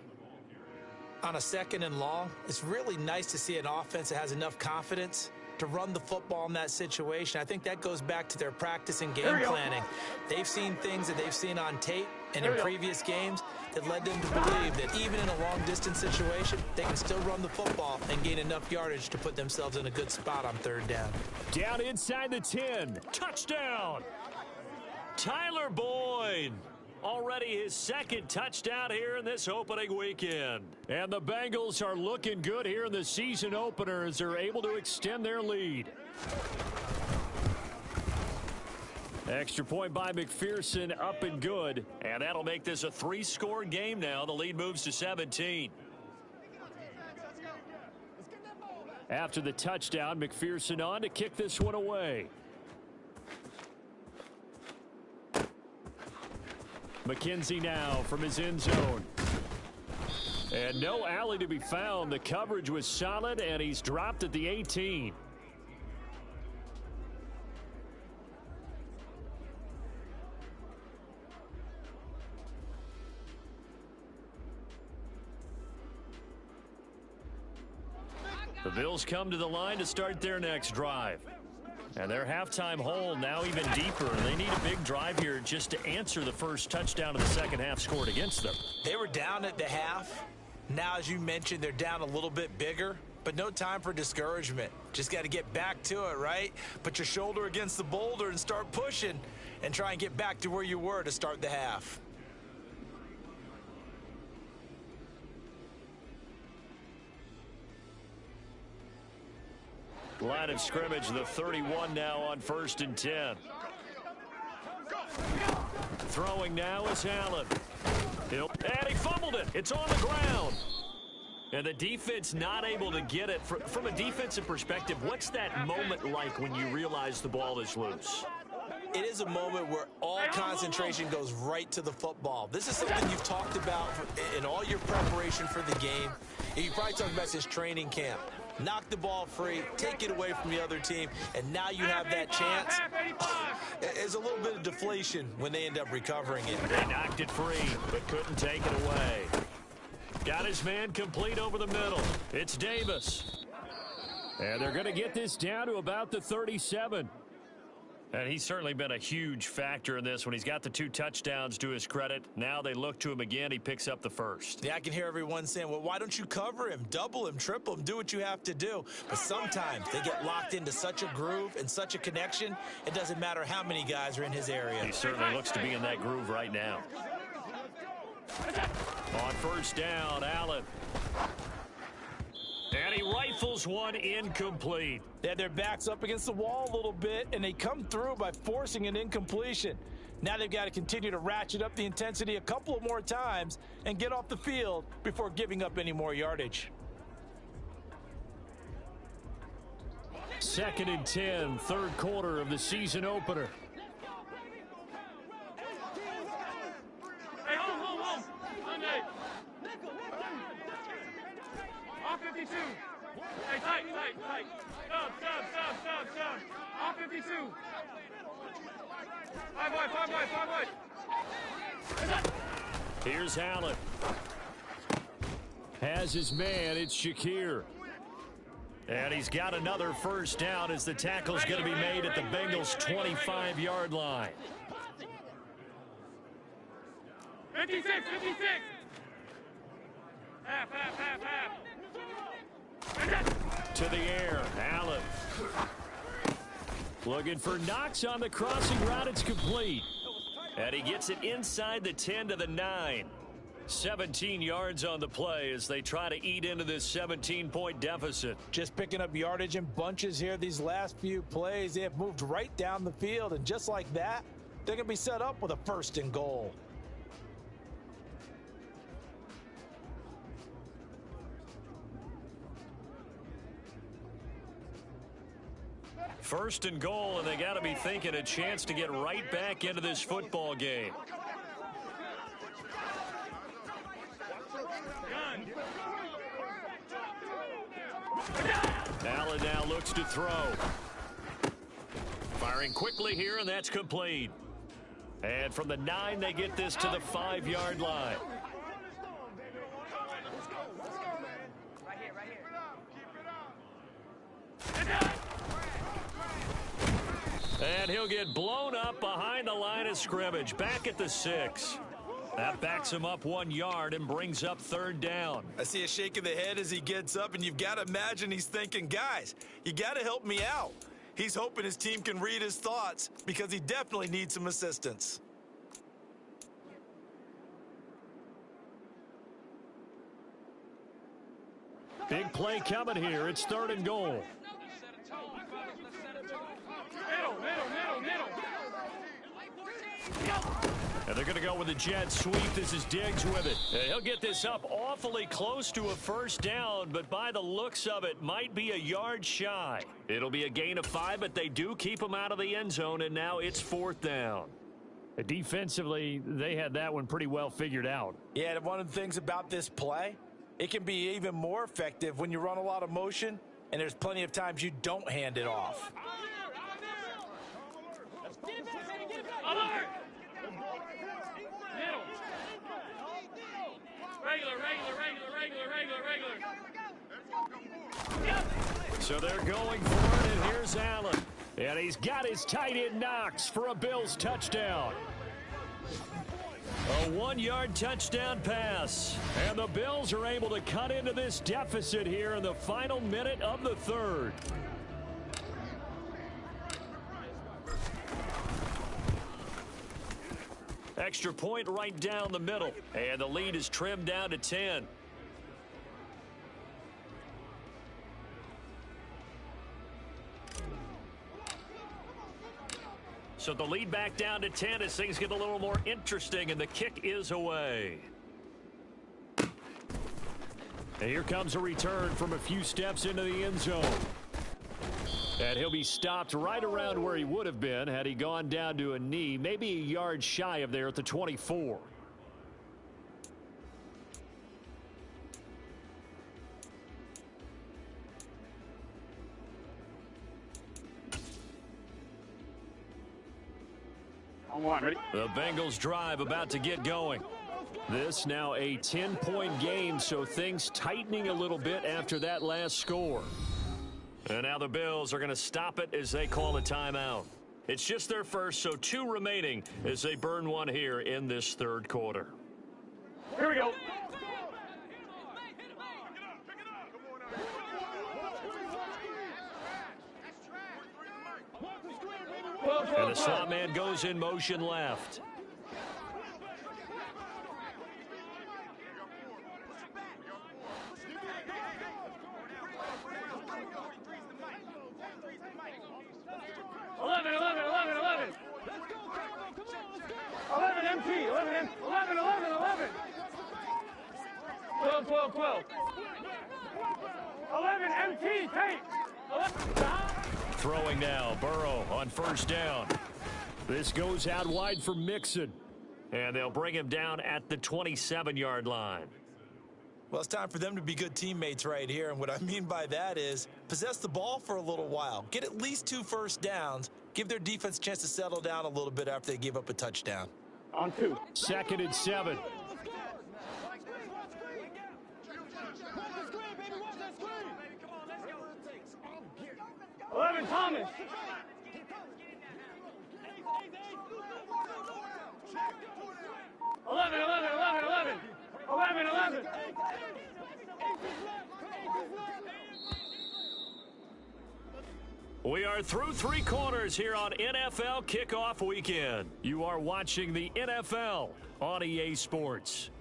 On a 2nd and long, it's really nice to see an offense that has enough confidence to run the football in that situation. I think that goes back to their practice and game planning. They've seen things that they've seen on tape and in previous games that led them to believe that even in a long-distance situation, they can still run the football and gain enough yardage to put themselves in a good spot on 3rd down. Down inside the 10. Touchdown! Tyler Boyd. Already his 2nd touchdown here in this opening weekend. And the Bengals are looking good here in the season opener as they're able to extend their lead. Extra point by McPherson, up and good. And that'll make this a 3-score game now. The lead moves to 17. After the touchdown, McPherson on to kick this one away. McKenzie now from his end zone. And no alley to be found. The coverage was solid, and he's dropped at the 18. The Bills come to the line to start their next drive. And their halftime hole now even deeper. They need a big drive here just to answer the first touchdown of the second half scored against them. They were down at the half. Now, as you mentioned, they're down a little bit bigger, but no time for discouragement. Just got to get back to it, right? Put your shoulder against the boulder and start pushing and try and get back to where you were to start the half. Line of scrimmage, the 31 now on 1st and 10. Throwing now is Allen. And he fumbled it. It's on the ground. And the defense not able to get it. From a defensive perspective, what's that moment like when you realize the ball is loose? It is a moment where all concentration goes right to the football. This is something you've talked about in all your preparation for the game. And you probably talked about this training camp. Knock the ball free, take it away from the other team, and now you have that chance. There's a little bit of deflation when they end up recovering it. They knocked it free, but couldn't take it away. Got his man complete over the middle. It's Davis. And they're going to get this down to about the 37. And he's certainly been a huge factor in this when he's got the 2 touchdowns to his credit. Now they look to him again. He picks up the first. Yeah, I can hear everyone saying, well, why don't you cover him, double him, triple him, do what you have to do. But sometimes they get locked into such a groove and such a connection, it doesn't matter how many guys are in his area. He certainly looks to be in that groove right now. On 1st down, Allen. And he rifles one incomplete. They had their backs up against the wall a little bit, and they come through by forcing an incompletion. Now they've got to continue to ratchet up the intensity a couple of more times and get off the field before giving up any more yardage. 2nd and 10, 3rd quarter of the season opener. Hey, home. Sunday. Off 52. Hey, tight. Stop. Off 52. 5 wide. Here's Allen. Has his man. It's Shakir. And he's got another 1st down as the tackle's going to be made at the Bengals' 25-yard line. 56. Half. To the air, Allen. Looking for Knox on the crossing route. It's complete. And he gets it inside the 10 to the 9. 17 yards on the play as they try to eat into this 17-point deficit. Just picking up yardage in bunches here these last few plays. They have moved right down the field, and just like that, they're going to be set up with a 1st and goal. First and goal, and they got to be thinking a chance to get right back into this football game. Allen now looks to throw. Firing quickly here, and that's complete. And from the 9, they get this to the 5-yard line. And he'll get blown up behind the line of scrimmage, back at the 6. That backs him up 1 yard and brings up 3rd down. I see a shake of the head as he gets up, and you've got to imagine he's thinking, guys, you got to help me out. He's hoping his team can read his thoughts because he definitely needs some assistance. Big play coming here. It's 3rd and goal. And they're going to go with a jet sweep. This is Diggs with it. And he'll get this up awfully close to a 1st down, but by the looks of it, might be a yard shy. It'll be a gain of 5, but they do keep him out of the end zone, and now it's 4th down. Defensively, they had that one pretty well figured out. Yeah, and one of the things about this play, it can be even more effective when you run a lot of motion, and there's plenty of times you don't hand it off. Alert! Regular. So they're going for it, and here's Allen. And he's got his tight end Knox for a Bills touchdown. A 1-yard touchdown pass. And the Bills are able to cut into this deficit here in the final minute of the 3rd. Extra point right down the middle. And the lead is trimmed down to 10. So the lead back down to 10 as things get a little more interesting, and the kick is away. And here comes a return from a few steps into the end zone. And he'll be stopped right around where he would have been had he gone down to a knee, maybe a yard shy of there at the 24. The Bengals drive about to get going. This now a 10-point game, so things tightening a little bit after that last score. And now the Bills are going to stop it as they call a timeout. It's just their first, so 2 remaining as they burn 1 here in this 3rd quarter. Here we go. And the slot man goes in motion left. MT, 11, 12. 11 MT, take. Throwing now, Burrow on 1st down. This goes out wide for Mixon. And they'll bring him down at the 27-yard line. Well, it's time for them to be good teammates right here, and what I mean by that is possess the ball for a little while, get at least 2 first downs, give their defense a chance to settle down a little bit after they give up a touchdown. On 2. 2nd and 7. 11 Thomas. 11. We are through 3 quarters here on NFL Kickoff Weekend. You are watching the NFL on EA Sports.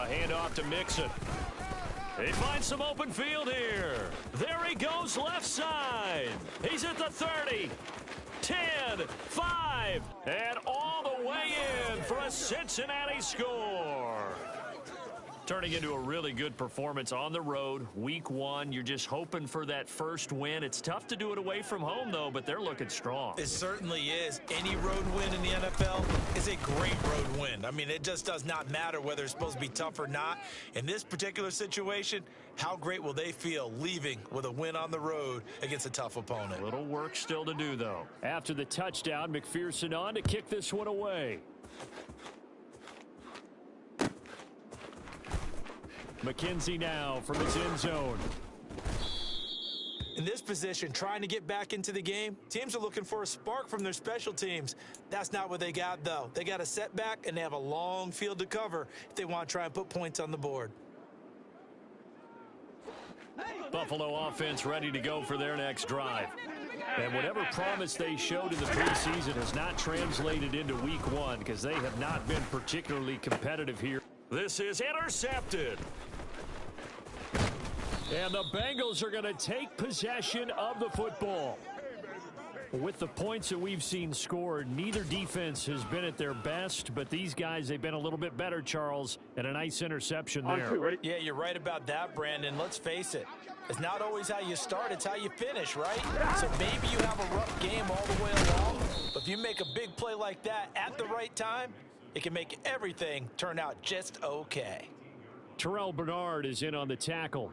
handoff to Mixon. He finds some open field here. There he goes left side. He's at the 30. 10, 5, and all the way in for a Cincinnati score. Turning into a really good performance on the road. Week 1, you're just hoping for that first win. It's tough to do it away from home, though, but they're looking strong. It certainly is. Any road win in the NFL is a great road win. I mean, it just does not matter whether it's supposed to be tough or not. In this particular situation, how great will they feel leaving with a win on the road against a tough opponent? A little work still to do, though. After the touchdown, McPherson on to kick this one away. McKenzie now from his end zone. In this position, trying to get back into the game, teams are looking for a spark from their special teams. That's not what they got, though. They got a setback, and they have a long field to cover if they want to try and put points on the board. Buffalo offense ready to go for their next drive. And whatever promise they showed in the preseason has not translated into week 1 because they have not been particularly competitive here. This is intercepted. And the Bengals are going to take possession of the football. With the points that we've seen scored, neither defense has been at their best, but these guys, they've been a little bit better, Charles, and a nice interception there. Yeah, you're right about that, Brandon. Let's face it. It's not always how you start, it's how you finish, right? So maybe you have a rough game all the way along, but if you make a big play like that at the right time, it can make everything turn out just okay. Terrell Bernard is in on the tackle.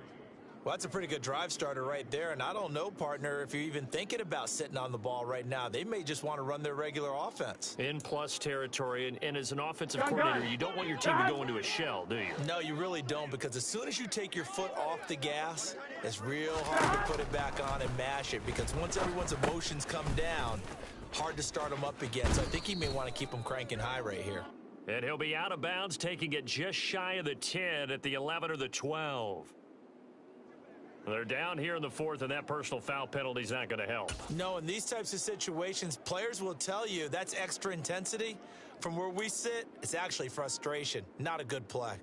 Well, that's a pretty good drive starter right there, and I don't know, partner, if you're even thinking about sitting on the ball right now. They may just want to run their regular offense. In plus territory, and as an offensive coordinator, you don't want your team to go into a shell, do you? No, you really don't, because as soon as you take your foot off the gas, it's real hard to put it back on and mash it, because once everyone's emotions come down, hard to start them up again. So I think he may want to keep them cranking high right here. And he'll be out of bounds, taking it just shy of the 10 at the 11 or the 12. They're down here in the 4th, and that personal foul penalty is not going to help. No, in these types of situations, players will tell you that's extra intensity. From where we sit, it's actually frustration, not a good play.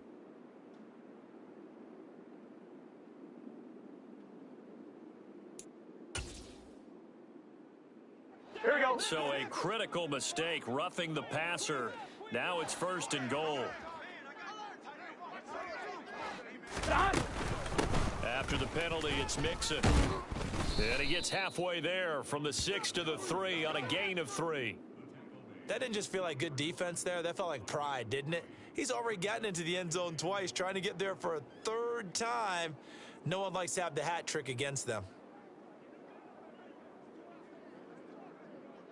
Here we go. So a critical mistake, roughing the passer. Now it's 1st and goal. After the penalty, it's Mixon. And he gets halfway there from the 6 to the 3 on a gain of 3. That didn't just feel like good defense there. That felt like pride, didn't it? He's already gotten into the end zone twice, trying to get there for a 3rd time. No one likes to have the hat trick against them.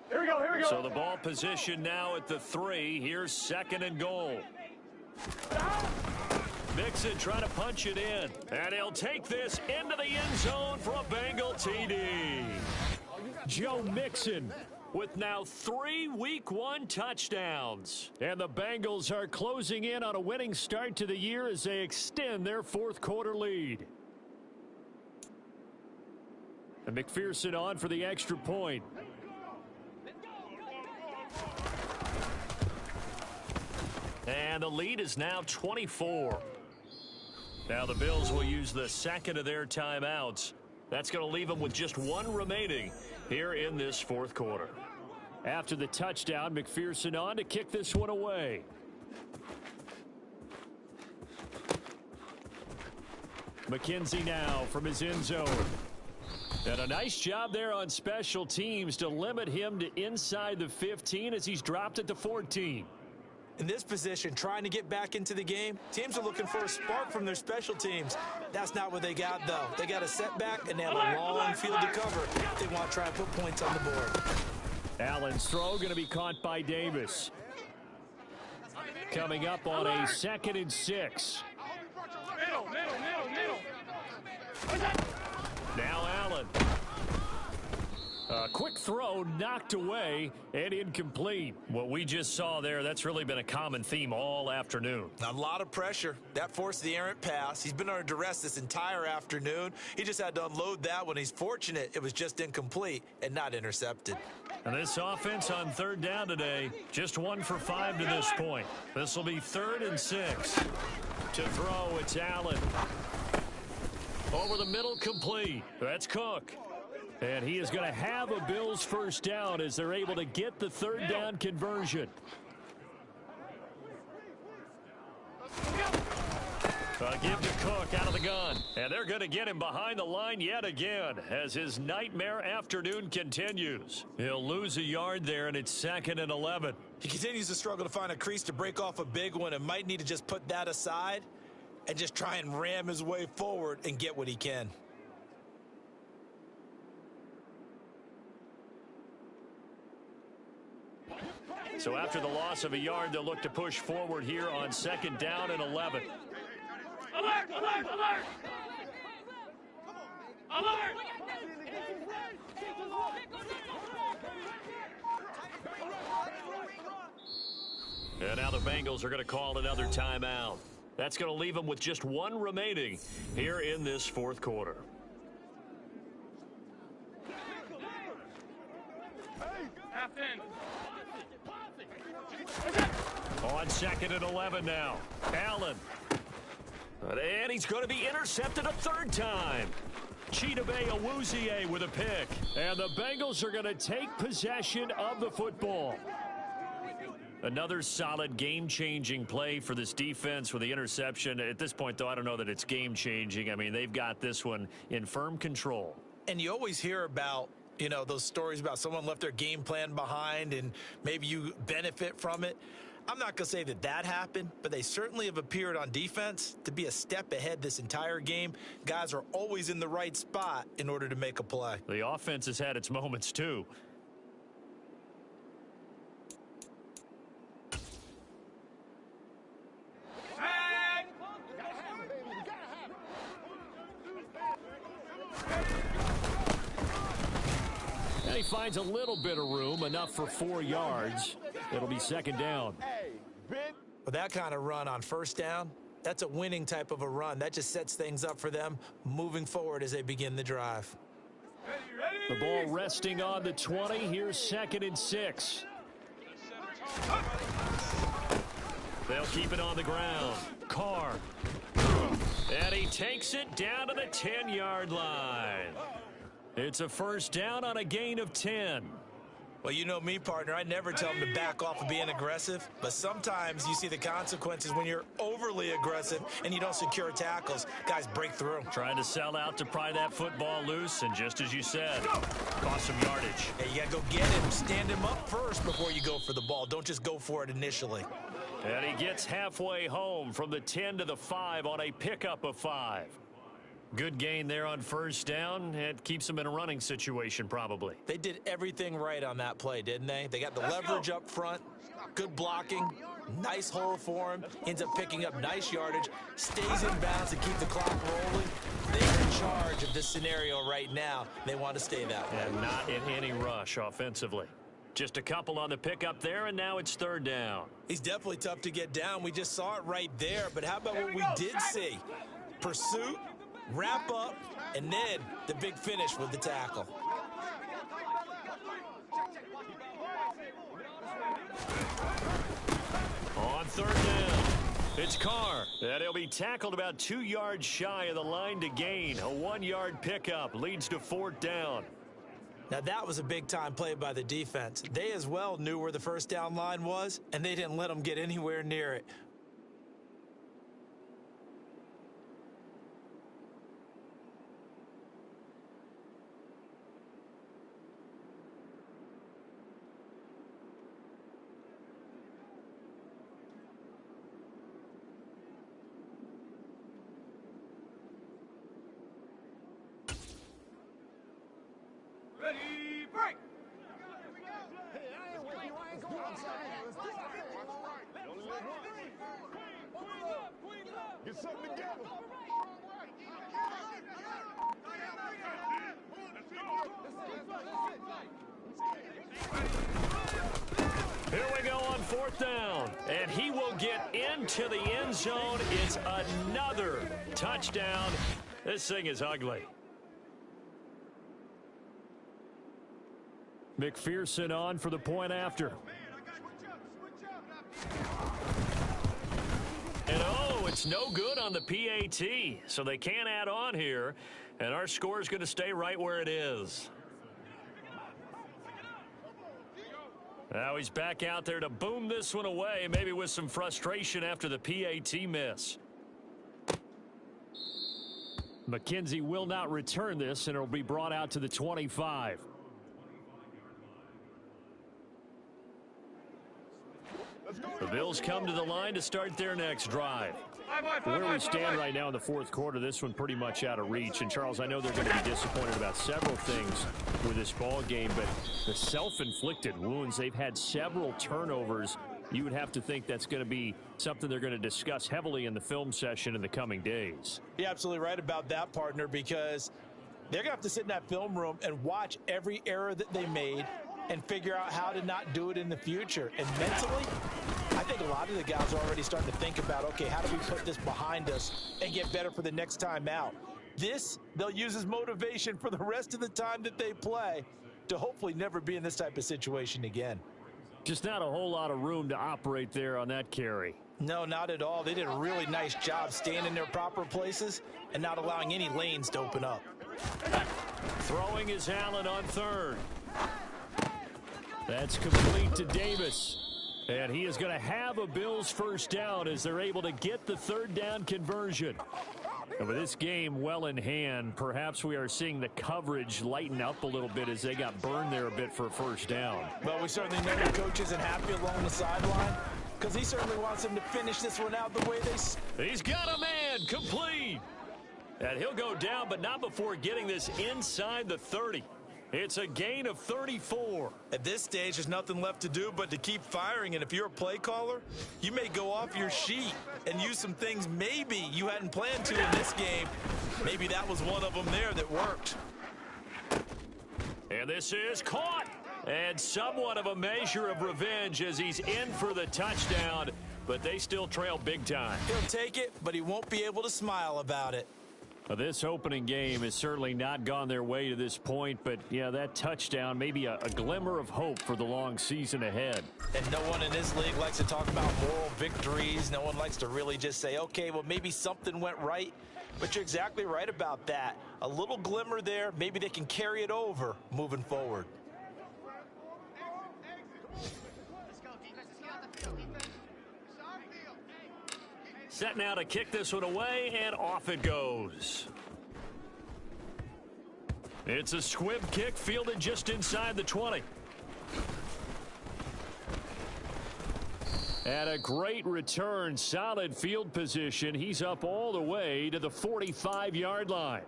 Here we go, here we go. So the ball position now at the 3. Here's 2nd and goal. Mixon trying to punch it in. And he'll take this into the end zone for a Bengal TD. Joe Mixon with now 3 week 1 touchdowns. And the Bengals are closing in on a winning start to the year as they extend their 4th quarter lead. And McPherson on for the extra point. And the lead is now 24. Now the Bills will use the 2nd of their timeouts. That's going to leave them with just 1 remaining here in this 4th quarter. After the touchdown, McPherson on to kick this one away. McKenzie now from his end zone. And a nice job there on special teams to limit him to inside the 15 as he's dropped it to 14. In this position, trying to get back into the game, teams are looking for a spark from their special teams. That's not what they got, though. They got a setback, and they have a long field to cover if they want to try and put points on the board. Allen's throw going to be caught by Davis. Coming up on a 2nd and 6. Middle. Now Allen. A quick throw knocked away and incomplete. What we just saw there, that's really been a common theme all afternoon. A lot of pressure. That forced the errant pass. He's been under duress this entire afternoon. He just had to unload that one. He's fortunate it was just incomplete and not intercepted. And this offense on 3rd down today, just 1 for 5 to this point. This will be 3rd and 6. To throw, it's Allen. Over the middle, complete. That's Cook. And he is going to have a Bills first down as they're able to get the third down conversion. Give to Cook out of the gun. And they're going to get him behind the line yet again as his nightmare afternoon continues. He'll lose a yard there, and it's 2nd and 11. He continues to struggle to find a crease to break off a big one and might need to just put that aside and just try and ram his way forward and get what he can. So after the loss of a yard, they'll look to push forward here on 2nd down and 11. Alert! Alert! Alert! Alert! And now the Bengals are going to call another timeout. That's going to leave them with just one remaining here in this fourth quarter. Half in. On 2nd and 11 now. Allen. And he's going to be intercepted a third time. Chidobe Awuzie with a pick. And the Bengals are going to take possession of the football. Another solid game-changing play for this defense with the interception. At this point, though, I don't know that it's game-changing. I mean, they've got this one in firm control. And you always hear about, you know, those stories about someone left their game plan behind and maybe you benefit from it. I'm not going to say that that happened, but they certainly have appeared on defense to be a step ahead this entire game. Guys are always in the right spot in order to make a play. The offense has had its moments, too. And he finds a little bit of room, enough for 4 yards. It'll be 2nd down. With that kind of run on first down, that's a winning type of a run. That just sets things up for them moving forward as they begin the drive. The ball resting on the 20. Here's 2nd and 6. They'll keep it on the ground. Carr. And he takes it down to the 10-yard line. It's a first down on a gain of 10. Well, you know me, partner. I never tell them to back off of being aggressive, but sometimes you see the consequences when you're overly aggressive and you don't secure tackles. Guys break through. Trying to sell out to pry that football loose, and just as you said, cost some yardage. Hey, you got to go get him. Stand him up first before you go for the ball. Don't just go for it initially. And he gets halfway home from the 10 to the 5 on a pickup of 5. Good gain there on first down. It keeps them in a running situation, probably. They did everything right on that play, didn't they? They got the leverage up front, good blocking, nice hole for him, ends up picking up nice yardage, stays in bounds to keep the clock rolling. They're in charge of this scenario right now. They want to stay that way. And not in any rush offensively. Just a couple on the pickup there, and now it's 3rd down. He's definitely tough to get down. We just saw it right there, but how about what we did see? Pursuit, wrap up, and then the big finish with the tackle. On 3rd down, it's Carr. And he'll be tackled about 2 yards shy of the line to gain. A 1-yard pickup leads to 4th down. Now, that was a big-time play by the defense. They as well knew where the first down line was, and they didn't let them get anywhere near it. Ready, break! Get something together. Here we go on 4th down. And he will get into the end zone. It's another touchdown. This thing is ugly. McPherson on for the point after. And it's no good on the PAT, so they can't add on here, and our score is going to stay right where it is. Now he's back out there to boom this one away, maybe with some frustration after the PAT miss. McKenzie will not return this, and it'll be brought out to the 25. The Bills come to the line to start their next drive. Where we stand right now in the fourth quarter, this one pretty much out of reach. And, Charles, I know they're going to be disappointed about several things with this ball game, but the self-inflicted wounds, they've had several turnovers. You would have to think that's going to be something they're going to discuss heavily in the film session in the coming days. You're absolutely right about that, partner, because they're going to have to sit in that film room and watch every error that they made and figure out how to not do it in the future. And mentally, I think a lot of the guys are already starting to think about, okay, how do we put this behind us and get better for the next time out? This, they'll use as motivation for the rest of the time that they play to hopefully never be in this type of situation again. Just not a whole lot of room to operate there on that carry. No, not at all. They did a really nice job staying in their proper places and not allowing any lanes to open up. Throwing is Allen on third. That's complete to Davis. And he is going to have a Bills first down as they're able to get the third down conversion. And with this game well in hand, perhaps we are seeing the coverage lighten up a little bit as they got burned there a bit for a first down. Well, we certainly know the coach isn't happy along the sideline because he certainly wants them to finish this one out the way they... He's got a man complete. And he'll go down, but not before getting this inside the 30. It's a gain of 34. At this stage, there's nothing left to do but to keep firing. And if you're a play caller, you may go off your sheet and use some things maybe you hadn't planned to in this game. Maybe that was one of them there that worked. And this is caught. And somewhat of a measure of revenge as he's in for the touchdown. But they still trail big time. He'll take it, but he won't be able to smile about it. This opening game has certainly not gone their way to this point, but yeah, that touchdown, maybe a glimmer of hope for the long season ahead. And no one in this league likes to talk about moral victories. No one likes to really just say, okay, well, maybe something went right. But you're exactly right about that. A little glimmer there, maybe they can carry it over moving forward. Set now to kick this one away, and off it goes. It's a squib kick fielded just inside the 20. And a great return, solid field position. He's up all the way to the 45-yard line.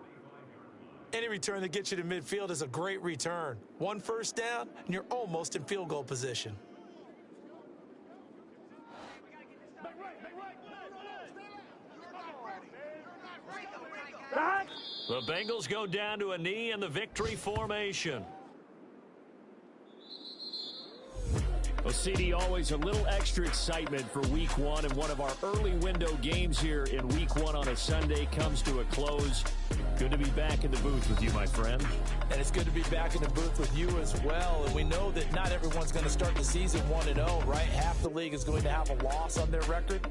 Any return that gets you to midfield is a great return. One first down, and you're almost in field goal position. The Bengals go down to a knee in the victory formation. Well, CD, always a little extra excitement for Week 1, and one of our early window games here in Week 1 on a Sunday comes to a close. Good to be back in the booth with you, my friend. And it's good to be back in the booth with you as well. And we know that not everyone's going to start the season 1-0, right? Half the league is going to have a loss on their record,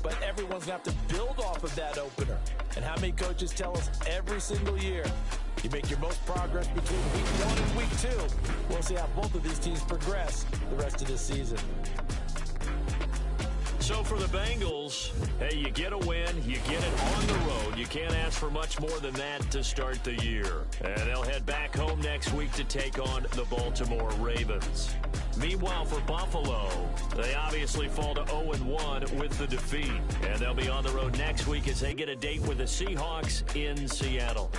but everyone's going to have to build off of that opener. And how many coaches tell us every single year, you make your most progress between Week 1 and Week 2. We'll see how both of these teams progress the rest of this season. So for the Bengals, hey, you get a win, you get it on the road. You can't ask for much more than that to start the year. And they'll head back home next week to take on the Baltimore Ravens. Meanwhile, for Buffalo, they obviously fall to 0-1 with the defeat. And they'll be on the road next week as they get a date with the Seahawks in Seattle.